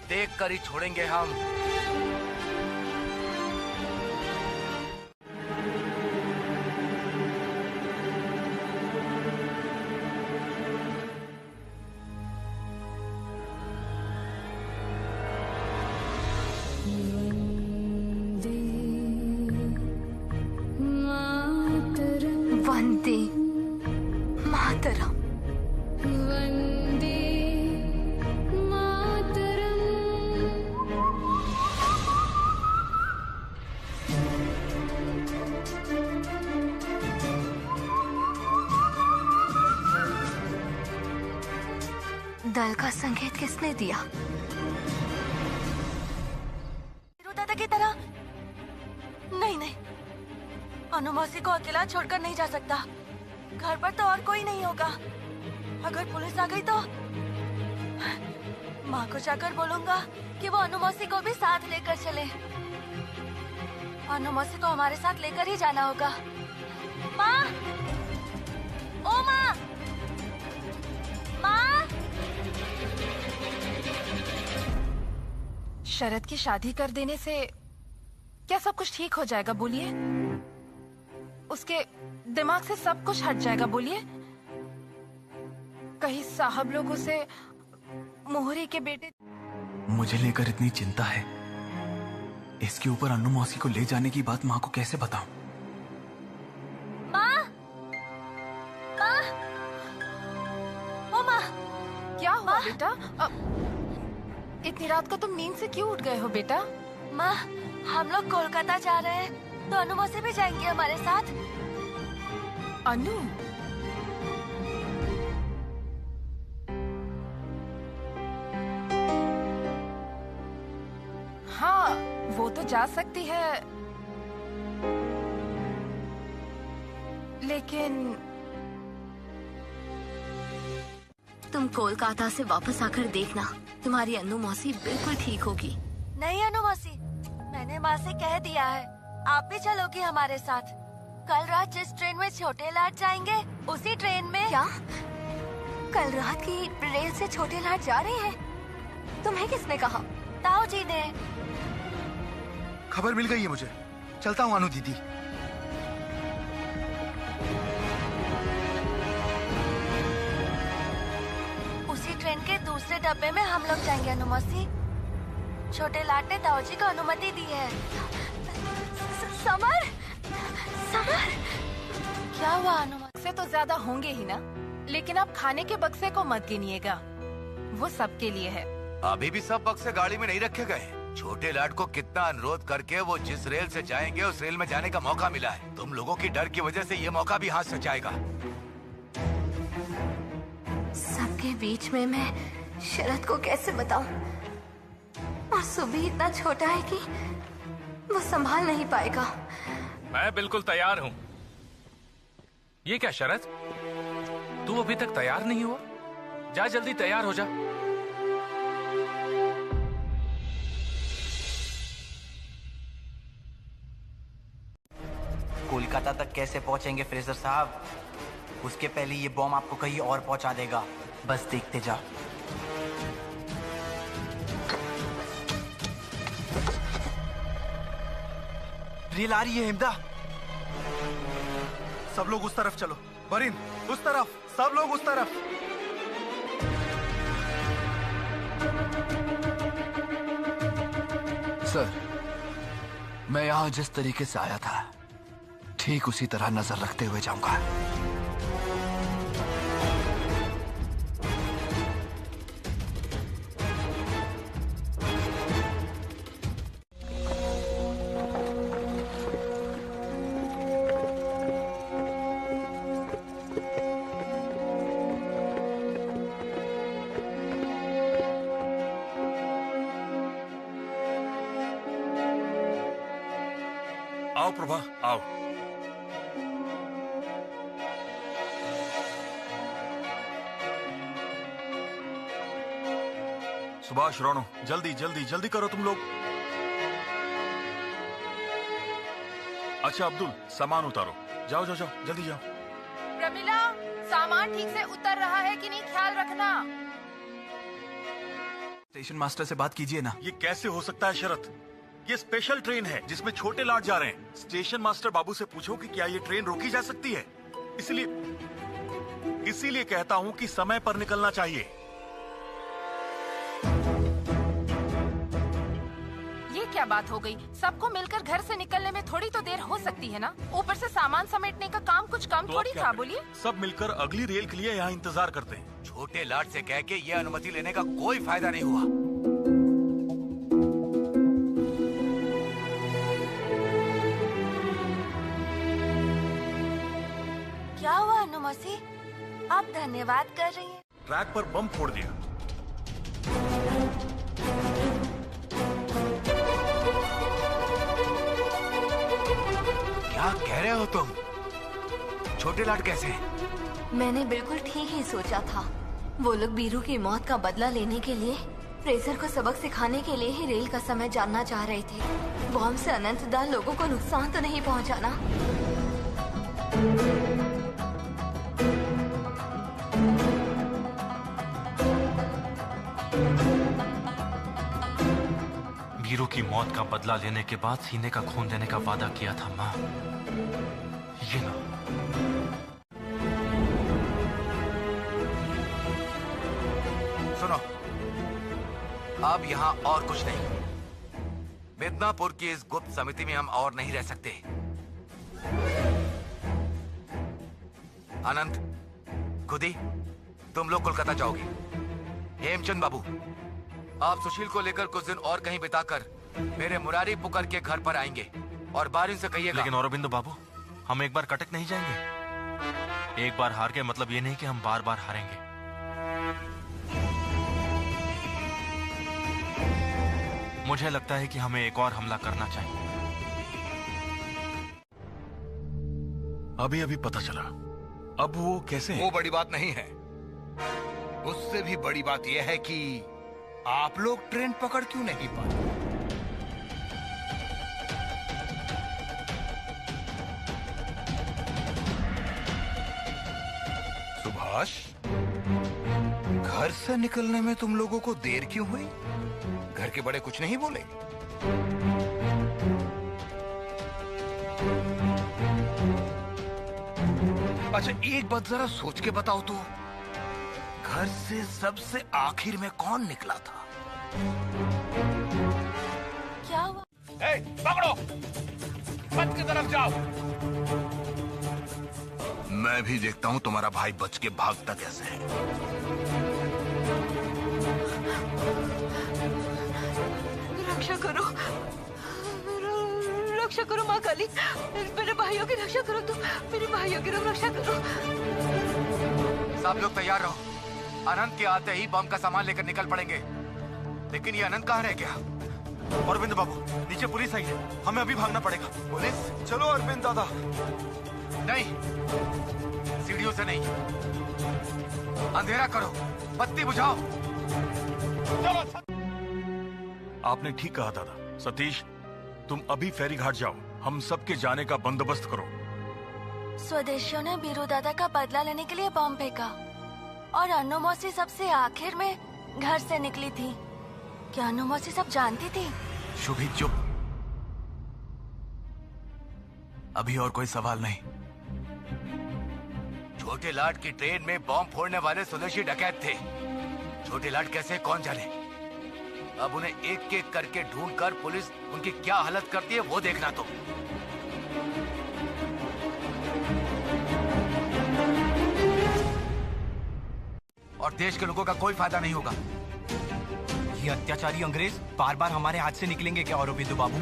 S7: देखकर ही छोड़ेंगे हम।
S2: वंदे मातरम। वंदे मातरम। दल का संगीत किसने दिया?
S3: दादा की तरह नहीं नहीं, अनु मौसी को अकेला छोड़कर नहीं जा सकता। घर पर तो और कोई नहीं होगा। अगर पुलिस आ गई तो माँ को जाकर बोलूंगा कि वो अनु मौसी को भी साथ लेकर चले। अनु मौसी को हमारे साथ लेकर ही जाना होगा। माँ, ओ माँ, माँ।
S8: शरद की शादी कर देने से क्या सब कुछ ठीक हो जाएगा? बोलिए। उसके दिमाग से सब कुछ हट जाएगा? बोलिए। कहीं साहब लोग उसे मोहरी के बेटे।
S4: मुझे लेकर इतनी चिंता है, इसके ऊपर अन्नू मौसी को ले जाने की बात माँ को कैसे बताऊं?
S3: माँ, माँ, ओ माँ।
S8: क्या हुआ बेटा? इतनी रात को तुम नींद से क्यों उठ गए हो बेटा?
S3: माँ, हम लोग कोलकाता जा रहे हैं तो अनु मौसी भी जाएंगी हमारे साथ।
S8: अनु? हाँ, वो तो जा सकती है, लेकिन
S2: तुम कोलकाता से वापस आकर देखना, तुम्हारी अनु मौसी बिल्कुल ठीक होगी।
S3: नहीं अनु मौसी, मैंने माँ से कह दिया है, आप भी चलोगी हमारे साथ। कल रात जिस ट्रेन में छोटे लाट जाएंगे उसी ट्रेन में।
S2: क्या? कल रात की रेल से छोटे लाट जा रहे हैं? तुम्हें किसने कहा?
S3: ताऊ जी ने।
S12: खबर मिल गई है मुझे, चलता हूँ अनु दीदी।
S3: उसी ट्रेन के दूसरे डब्बे में हम लोग जाएंगे अनु मौसी। छोटे लाट ने ताऊ जी को अनुमति दी है।
S2: समर, समर,
S3: क्या हुआ अनु मौसी?
S8: से तो ज्यादा होंगे ही ना, लेकिन आप खाने के बक्से को मत गिनिएगा, वो सबके लिए है।
S7: अभी भी सब बक्से गाड़ी में नहीं रखे गए। छोटे लाट को कितना अनुरोध करके वो जिस रेल से जाएंगे उस रेल में जाने का मौका मिला है। तुम लोगों की डर की वजह से ये मौका भी हाथ से जाएगा।
S2: सबके बीच में मैं शरद को कैसे बताऊं? और सुबह इतना छोटा है कि वो संभाल नहीं पाएगा।
S5: मैं बिल्कुल तैयार हूँ। ये क्या शरद, तू अभी तक तैयार नहीं हुआ? जा जल्दी तैयार हो जा।
S14: कोलकाता तक कैसे पहुंचेंगे फ्रेजर साहब? उसके पहले ये बॉम्ब आपको कहीं और पहुंचा देगा। बस देखते जाओ।
S4: रेल आ रही है हिमदा। सब लोग उस तरफ चलो। बरिन उस तरफ, सब लोग उस तरफ।
S12: सर, मैं यहां जिस तरीके से आया था ठीक उसी तरह नजर रखते हुए जाऊंगा।
S9: आओ प्रभा, आओ। सुभाष, रोनो, जल्दी जल्दी जल्दी करो तुम लोग। अच्छा अब्दुल, सामान उतारो। जाओ जाओ जाओ, जल्दी जाओ।
S8: प्रमिला, सामान ठीक से उतर रहा है कि नहीं, ख्याल रखना।
S4: स्टेशन मास्टर से बात कीजिए ना।
S9: ये कैसे हो सकता है शरत? ये स्पेशल ट्रेन है जिसमें छोटे लाट जा रहे हैं। स्टेशन मास्टर बाबू से पूछो कि क्या ये ट्रेन रोकी जा सकती है। इसीलिए कहता हूँ कि समय पर निकलना चाहिए।
S8: ये क्या बात हो गई? सबको मिलकर घर से निकलने में थोड़ी तो देर हो सकती है ना। ऊपर से सामान समेटने का काम कुछ कम
S9: तो
S8: थोड़ी था। बोलिए।
S9: सब मिलकर अगली रेल के लिए यहाँ इंतजार करते हैं।
S7: छोटे लाट से कह के ये अनुमति लेने का कोई फायदा नहीं हुआ।
S3: क्या हुआ अनुमति? आप धन्यवाद कर रही हैं।
S9: ट्रैक पर बम फोड़ दिया।
S7: क्या कह रहे हो तुम? छोटे लाट कैसे?
S2: मैंने बिल्कुल ठीक ही सोचा था। वो लोग बीरू की मौत का बदला लेने के लिए, फ्रेजर को सबक सिखाने के लिए ही रेल का समय जानना चाह रहे थे। बॉम्ब से अनंतदार लोगों को नुकसान तो नहीं पहुंचाना।
S15: बीरू की मौत का बदला लेने के बाद सीने का खून देने का वादा किया था माँ। ये ना।
S7: सुनो, अब यहाँ और कुछ नहीं। मिदनापुर की इस गुप्त समिति में हम और नहीं रह सकते। अनंत, खुदी, तुम लोग कोलकाता जाओगे। हेमचंद बाबू, आप सुशील को लेकर कुछ दिन और कहीं बिताकर मेरे मुरारी पुकर के घर पर आएंगे और बारिन से कहिएगा।
S15: लेकिन औरबिंदो बाबू, हम एक बार कटक नहीं जाएंगे। एक बार हार के मतलब ये नहीं कि हम बार बार हारेंगे। मुझे लगता है कि हमें एक और हमला करना चाहिए।
S9: अभी अभी पता चला। अब वो कैसे है?
S13: वो बड़ी बात नहीं है। उससे भी बड़ी बात यह है कि आप लोग ट्रेन पकड़ क्यों नहीं पाए? सुभाष, घर से निकलने में तुम लोगों को देर क्यों हुई? घर के बड़े कुछ नहीं बोले? अच्छा, एक बात जरा सोच के बताओ तो, घर से सबसे आखिर में कौन निकला था?
S3: क्या हुआ?
S13: पकड़ो, बच की तरफ जाओ। मैं भी देखता हूँ तुम्हारा भाई बच के भागता कैसे है।
S2: रक्षा करो, रक्षा करो माँ काली। मेरे भाइयों की रक्षा करो। तुम मेरे भाइयों की रक्षा करो।
S7: सब लोग तैयार रहो। अनंत के आते ही बम का सामान लेकर निकल पड़ेंगे। लेकिन ये अनंत कहाँ रह गया?
S4: अरविंद बाबू, नीचे पुलिस आई है। हमें अभी भागना पड़ेगा। पुलिस? चलो अरविंद दादा।
S7: नहीं, सीढ़ियों से नहीं। अंधेरा करो, बत्ती बुझाओ।
S9: आपने ठीक कहा दादा। सतीश, तुम अभी फेरी घाट जाओ। हम सबके जाने का बंदोबस्त करो।
S3: स्वदेशियों ने बीरू दादा का बदला लेने के लिए बॉम्ब फेंका और अनु मौसी सबसे आखिर में घर से निकली थी। क्या अनु मौसी सब जानती थी?
S4: शुभी चुप। अभी और कोई सवाल नहीं।
S7: छोटे लाट की ट्रेन में बॉम्ब फोड़ने वाले स्वदेशी डकैत थे। छोटे लाट कैसे, कौन जाने। अब उन्हें एक एक करके ढूंढकर पुलिस उनकी क्या हालत करती है वो देखना। तो और देश के लोगों का कोई फायदा नहीं होगा।
S14: ये अत्याचारी अंग्रेज बार बार हमारे हाथ से निकलेंगे क्या औरबिंदु बाबू?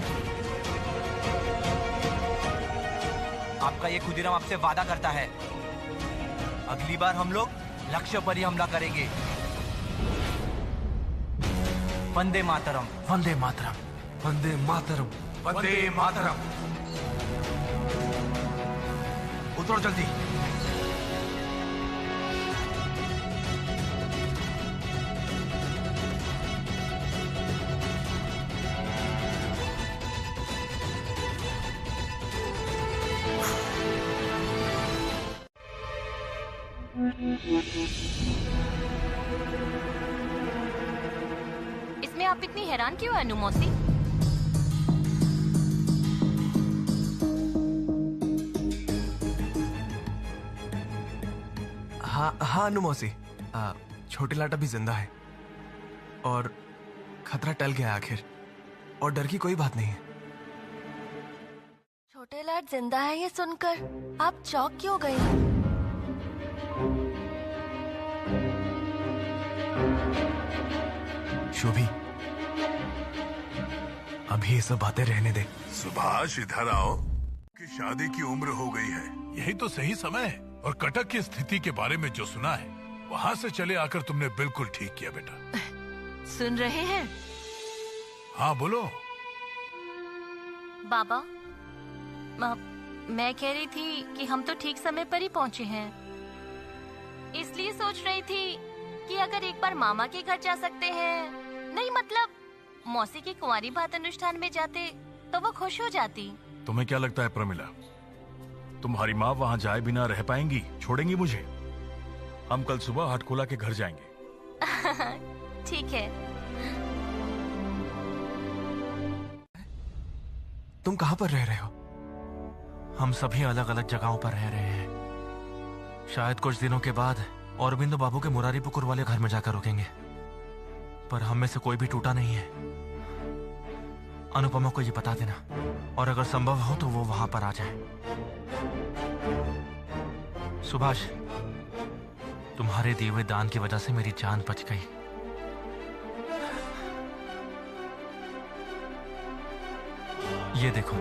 S14: आपका ये खुदीराम आपसे वादा करता है, अगली बार हम लोग लक्ष्य पर ही हमला करेंगे। वंदे मातरम,
S15: वंदे मातरम,
S10: वंदे मातरम,
S7: वंदे मातरम। उतरो जल्दी।
S1: इसमें आप इतनी हैरान क्यों है अनु मौसी?
S4: हाँ अनु मौसी, छोटे लाट अभी जिंदा है और खतरा टल गया आखिर, और डर की कोई बात नहीं है।
S3: छोटे लाट जिंदा है ये सुनकर आप चौंक क्यों गई?
S4: शुभी, अभी ये सब बातें रहने दे।
S6: सुभाष इधर आओ कि शादी की उम्र हो गई है। यही तो सही समय है। और कटक की स्थिति के बारे में जो सुना है वहाँ से चले आकर तुमने बिल्कुल ठीक किया बेटा।
S1: सुन रहे हैं?
S6: हाँ बोलो।
S1: बाबा, मैं कह रही थी कि हम तो ठीक समय पर ही पहुँचे हैं, इसलिए सोच रही थी कि अगर एक बार मामा के घर जा सकते हैं, नहीं मतलब मौसी की कुंवारी भात अनुष्ठान में जाते तो वो खुश हो जाती।
S9: तुम्हें क्या लगता है प्रमिला, तुम्हारी माँ वहाँ जाए बिना रह पाएंगी? छोड़ेंगी मुझे? हम कल सुबह हटकोला के घर जाएंगे।
S1: ठीक है।
S4: तुम कहाँ पर रह रहे हो?
S15: हम सभी अलग अलग जगहों पर रह रहे हैं। शायद कुछ दिनों के बाद औरबिंदु बाबू के मुरारी पुकुर वाले घर में जाकर रुकेंगे, पर हम में से कोई भी टूटा नहीं है। अनुपमा को ये बता देना, और अगर संभव हो तो वो वहां पर आ जाए। सुभाष, तुम्हारे दिए हुए दान की वजह से मेरी जान बच गई। ये देखो।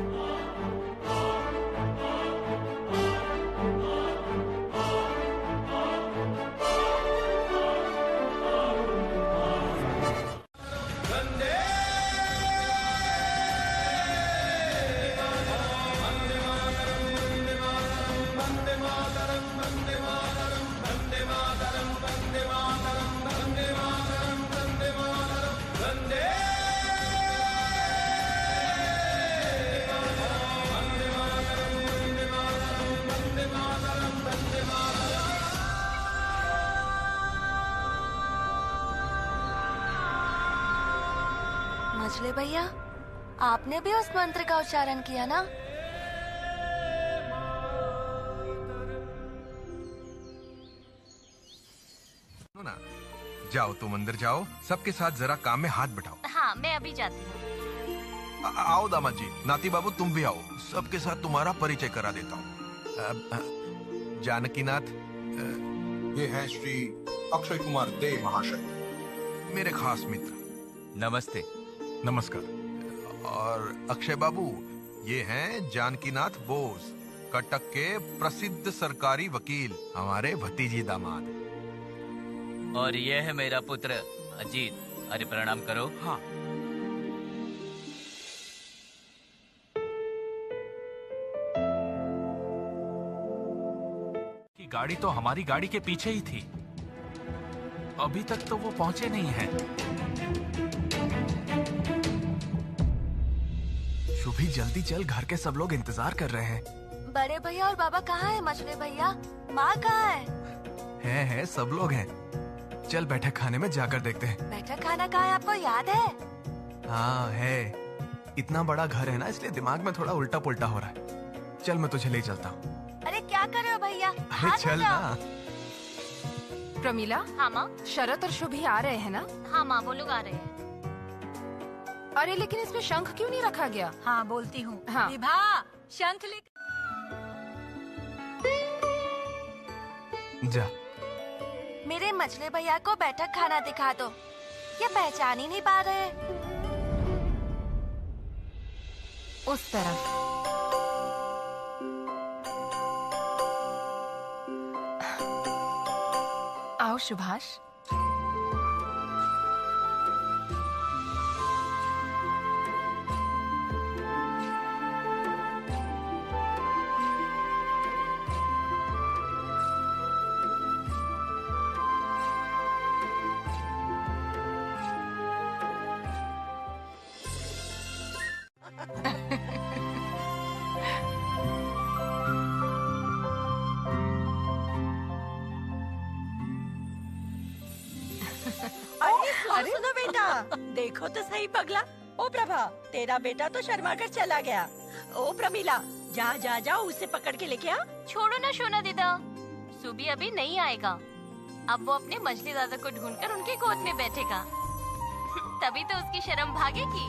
S3: मछली भैया, आपने भी उस मंत्र का उच्चारण किया ना?
S10: ना, जाओ तुम अंदर जाओ, सबके साथ जरा काम में हाथ बटाओ।
S1: हाँ, मैं अभी जाती हूँ।
S10: आओ दामाद जी, नाती बाबू तुम भी आओ, सबके साथ तुम्हारा परिचय करा देता हूँ। जानकीनाथ,
S13: ये है श्री अक्षय कुमार दे महाशय,
S10: मेरे खास मित्र।
S7: नमस्ते।
S9: नमस्कार।
S10: और अक्षय बाबू, ये हैं जानकीनाथ बोस, कटक के प्रसिद्ध सरकारी वकील, हमारे भतीजी दामाद।
S16: और ये है मेरा पुत्र अजीत। अरे प्रणाम करो।
S10: हाँ।
S5: कि गाड़ी तो हमारी गाड़ी के पीछे ही थी, अभी तक तो वो पहुंचे नहीं हैं।
S4: शुभी जल्दी चल, घर के सब लोग इंतजार कर रहे हैं।
S3: बड़े भैया और बाबा कहाँ है? मछली भैया, माँ कहाँ है?
S4: है सब लोग हैं। चल बैठक खाने में जाकर देखते हैं।
S3: बैठक खाना कहाँ है, आपको याद है?
S4: हाँ है, इतना बड़ा घर है ना, इसलिए दिमाग में थोड़ा उल्टा पुल्टा हो रहा है। चल मैं तुझे ले चलता हूँ।
S3: अरे क्या कर रहे हो भैया?
S4: अरे चल ना।
S8: प्रमीला।
S1: हाँ माँ।
S8: शरत और शुभी आ रहे हैं ना?
S1: हाँ माँ, वो लोग आ रहे हैं।
S8: अरे लेकिन इसमें शंख क्यों नहीं रखा गया?
S17: हाँ बोलती हूँ।
S8: हाँ।
S17: विभा, शंख ले
S4: जा।
S3: मेरे मछली भैया को बैठक खाना दिखा दो, ये पहचान ही नहीं पा रहे।
S8: उस तरफ। आओ सुभाष।
S17: अरे सुनो बेटा, देखो तो सही पगला। ओ प्रभा, तेरा बेटा तो शर्मा कर चला गया। ओ प्रमीला, जा जा जा, उसे पकड़ के लेके आ।
S1: छोड़ो ना शोना दीदा, सुबी अभी नहीं आएगा। अब वो अपने मछली दादा को ढूंढकर उनके गोद में बैठेगा। तभी तो उसकी शर्म भागेगी।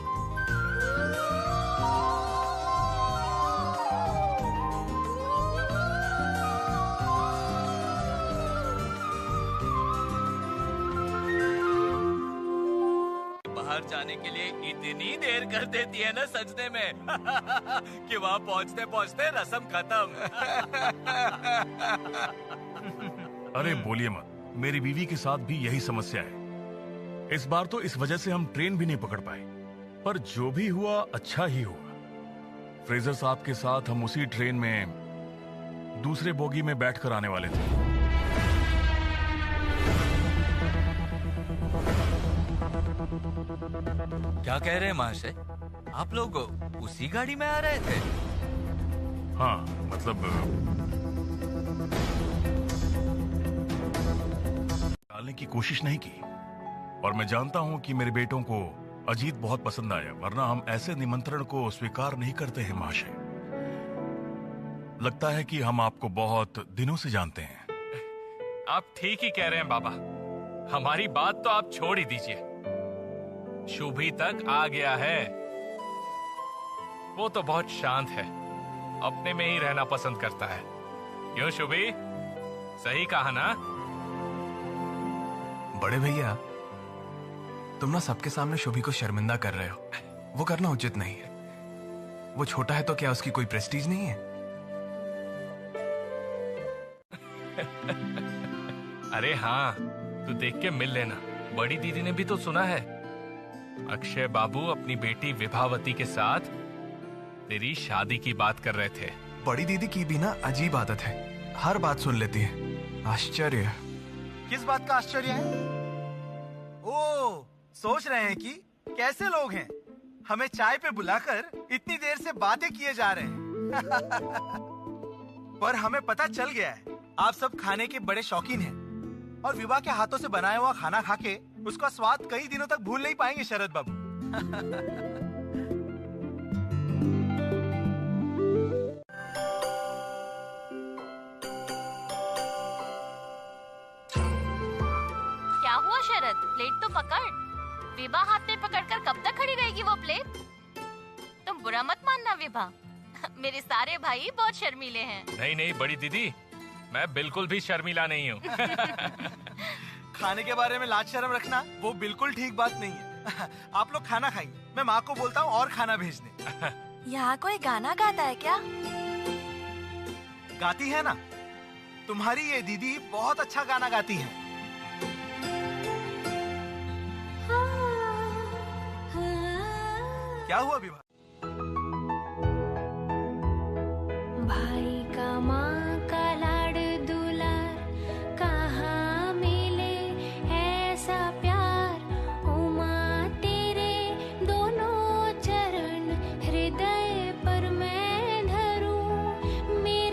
S16: बाहर जाने के लिए इतनी देर कर देती है ना सजने में कि वहाँ पहुँचते पहुँचते रस्म खत्म।
S9: अरे बोलिए मत, मेरी बीवी के साथ भी यही समस्या है। इस बार तो इस वजह से हम ट्रेन भी नहीं पकड़ पाए, पर जो भी हुआ अच्छा ही हुआ। फ्रेजर साहब के साथ हम उसी ट्रेन में दूसरे बोगी में बैठकर आने वाले थे।
S16: क्या कह रहे हैं महाशय, आप लोग उसी गाड़ी में आ रहे थे?
S9: हाँ मतलब डालने की कोशिश नहीं की, और मैं जानता हूं कि मेरे बेटों को अजीत बहुत पसंद आया, वरना हम ऐसे निमंत्रण को स्वीकार नहीं करते हैं महाशय। लगता है कि हम आपको बहुत दिनों से जानते हैं।
S5: आप ठीक ही कह रहे हैं बाबा, हमारी बात तो आप छोड़ ही दीजिए। शुभी तक आ गया है। वो तो बहुत शांत है, अपने में ही रहना पसंद करता है। क्यों शुभी, सही कहा ना?
S4: बड़े भैया, तुम ना सबके सामने शुभी को शर्मिंदा कर रहे हो। वो करना उचित नहीं है। वो छोटा है तो क्या उसकी कोई प्रेस्टीज नहीं है?
S5: अरे हाँ, तू देख के मिल लेना। बड़ी दीदी ने भी तो सुना है, अक्षय बाबू अपनी बेटी विभावती के साथ तेरी शादी की बात कर रहे थे।
S4: बड़ी दीदी की भी ना अजीब आदत है, हर बात सुन लेती है। आश्चर्य।
S18: किस बात का आश्चर्य है? ओ, सोच रहे हैं कि कैसे लोग हैं, हमें चाय पे बुलाकर इतनी देर से बातें किए जा रहे हैं। पर हमें पता चल गया है, आप सब खाने के बड़े शौकीन हैं, और विवाह के हाथों से बनाया हुआ खाना खा के उसका स्वाद कई दिनों तक भूल नहीं पाएंगे शरद बाबू।
S1: क्या हुआ शरद, प्लेट तो पकड़। विभा हाथ में पकड़कर कब तक खड़ी रहेगी वो प्लेट? तुम बुरा मत मानना विभा, मेरे सारे भाई बहुत शर्मीले हैं।
S5: नहीं नहीं बड़ी दीदी, मैं बिल्कुल भी शर्मीला नहीं हूँ।
S18: खाने के बारे में लाज शर्म रखना वो बिल्कुल ठीक बात नहीं है। आप लोग खाना खाइए, मैं माँ को बोलता हूँ और खाना भेजने।
S3: यहाँ कोई गाना गाता है क्या?
S18: गाती है ना, तुम्हारी ये दीदी बहुत अच्छा गाना गाती है। क्या हुआ विभा?
S19: भाई का माँ का लाड दुलार, कहाँ मिले ऐसा प्यार। उमा तेरे दोनों चरण हृदय पर मैं धरूं, मेरे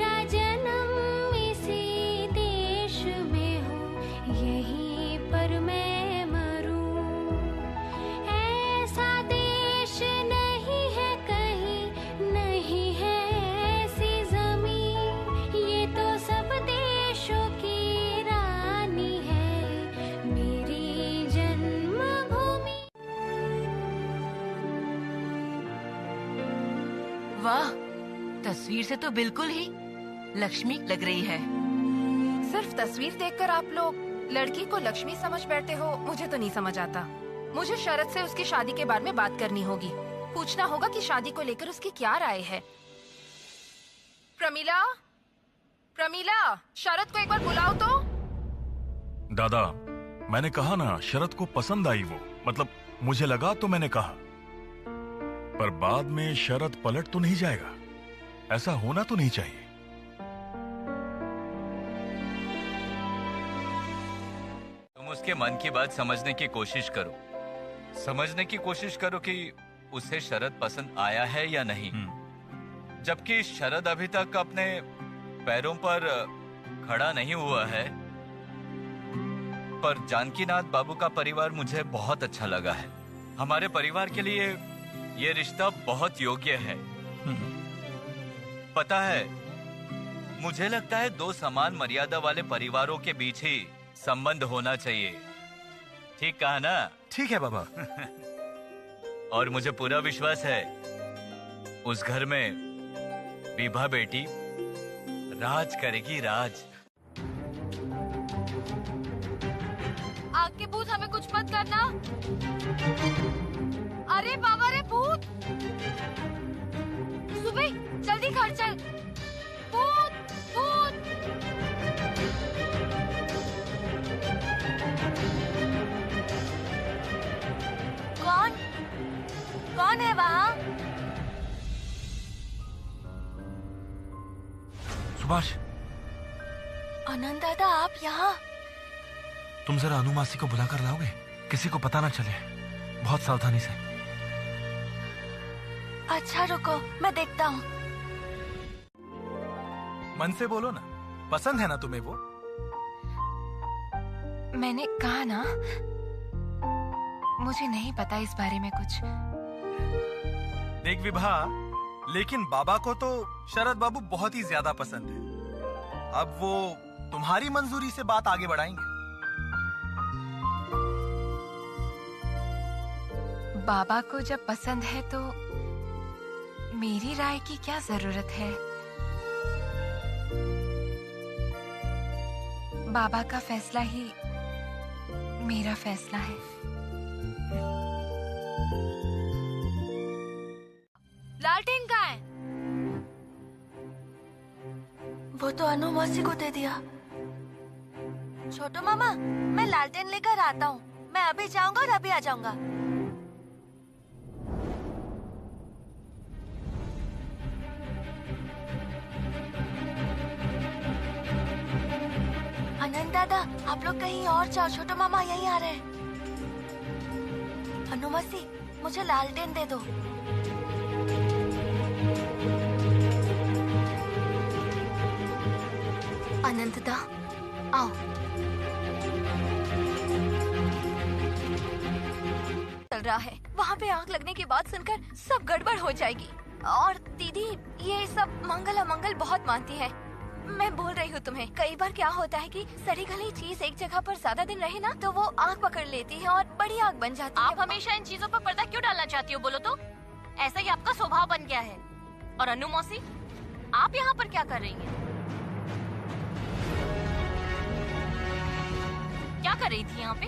S20: वाह, तस्वीर से तो बिल्कुल ही लक्ष्मी लग रही है।
S8: सिर्फ तस्वीर देखकर आप लोग लड़की को लक्ष्मी समझ बैठते हो, मुझे तो नहीं समझ आता। मुझे शरद से उसकी शादी के बारे में बात करनी होगी। पूछना होगा कि शादी को लेकर उसकी क्या राय है। प्रमीला, प्रमीला, शरद को एक बार बुलाओ तो।
S9: दादा, मैंने कहा ना, शरद को पसंद आई वो, मतलब मुझे लगा तो मैंने कहा, पर बाद में शरद पलट तो नहीं जाएगा। ऐसा होना तो नहीं चाहिए।
S16: तुम उसके मन की बात समझने की कोशिश करो। समझने की कोशिश करो कि उसे शरद पसंद आया है या नहीं। जबकि शरद अभी तक अपने पैरों पर खड़ा नहीं हुआ है। पर जानकीनाथ बाबू का परिवार मुझे बहुत अच्छा लगा है। हमारे परिवार के लिए ये रिश्ता बहुत योग्य है। पता है, मुझे लगता है दो समान मर्यादा वाले परिवारों के बीच ही संबंध होना चाहिए। ठीक कहा ना?
S15: ठीक है बाबा।
S16: और मुझे पूरा विश्वास है उस घर में विभा बेटी राज करेगी, राज।
S2: आग के भूत, हमें कुछ मत करना। अरे बाबा रे भूत, सुबह जल्दी घर चल। भूत, भूत।
S3: कौन है वहाँ?
S15: सुभाष,
S3: आनंद दादा, आप यहाँ?
S15: तुम जरा अनु मासी को बुलाकर लाओगे? किसी को पता ना चले, बहुत सावधानी से।
S3: अच्छा रुको, मैं देखता हूँ।
S18: मन से बोलो ना, पसंद है ना तुम्हें वो?
S8: मैंने कहा ना, मुझे नहीं पता इस बारे में कुछ।
S18: देख विभा, लेकिन बाबा को तो शरद बाबू बहुत ही ज्यादा पसंद है। अब वो तुम्हारी मंजूरी से बात आगे बढ़ाएंगे।
S8: बाबा को जब पसंद है तो मेरी राय की क्या जरूरत है? बाबा का फैसला ही मेरा फैसला है।
S2: लालटेन कहाँ है?
S3: वो तो अनु मौसी को दे दिया। छोटू मामा, मैं लालटेन लेकर आता हूँ। मैं अभी जाऊंगा और अभी आ जाऊंगा। आनंद दादा, आप लोग कहीं और जाओ, छोटू मामा यहीं आ रहे हैं। अनु मौसी, मुझे लालटेन दे दो।
S2: अनंतदा, आओ। चल रहा है, वहाँ पे आग लगने की बात सुनकर सब गड़बड़ हो जाएगी। और दीदी ये सब मंगल अमंगल बहुत मानती है। मैं बोल रही हूँ तुम्हें, कई बार क्या होता है कि सड़ी गली चीज एक जगह पर ज्यादा दिन रहे ना तो वो आग पकड़ लेती है और बड़ी आग बन जाती है।
S1: आप हमेशा इन चीजों पर पर्दा क्यों डालना चाहती हो? बोलो तो। ऐसा ही आपका स्वभाव बन गया है। और अनु मौसी, आप यहाँ पर क्या कर रही हैं? क्या कर रही थी यहाँ पे?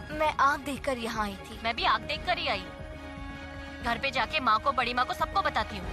S2: मैं आग देखकर यहाँ आई थी।
S1: मैं भी आग देखकर ही आई। घर पे जाके माँ को, बड़ी माँ को, सबको बताती हूँ।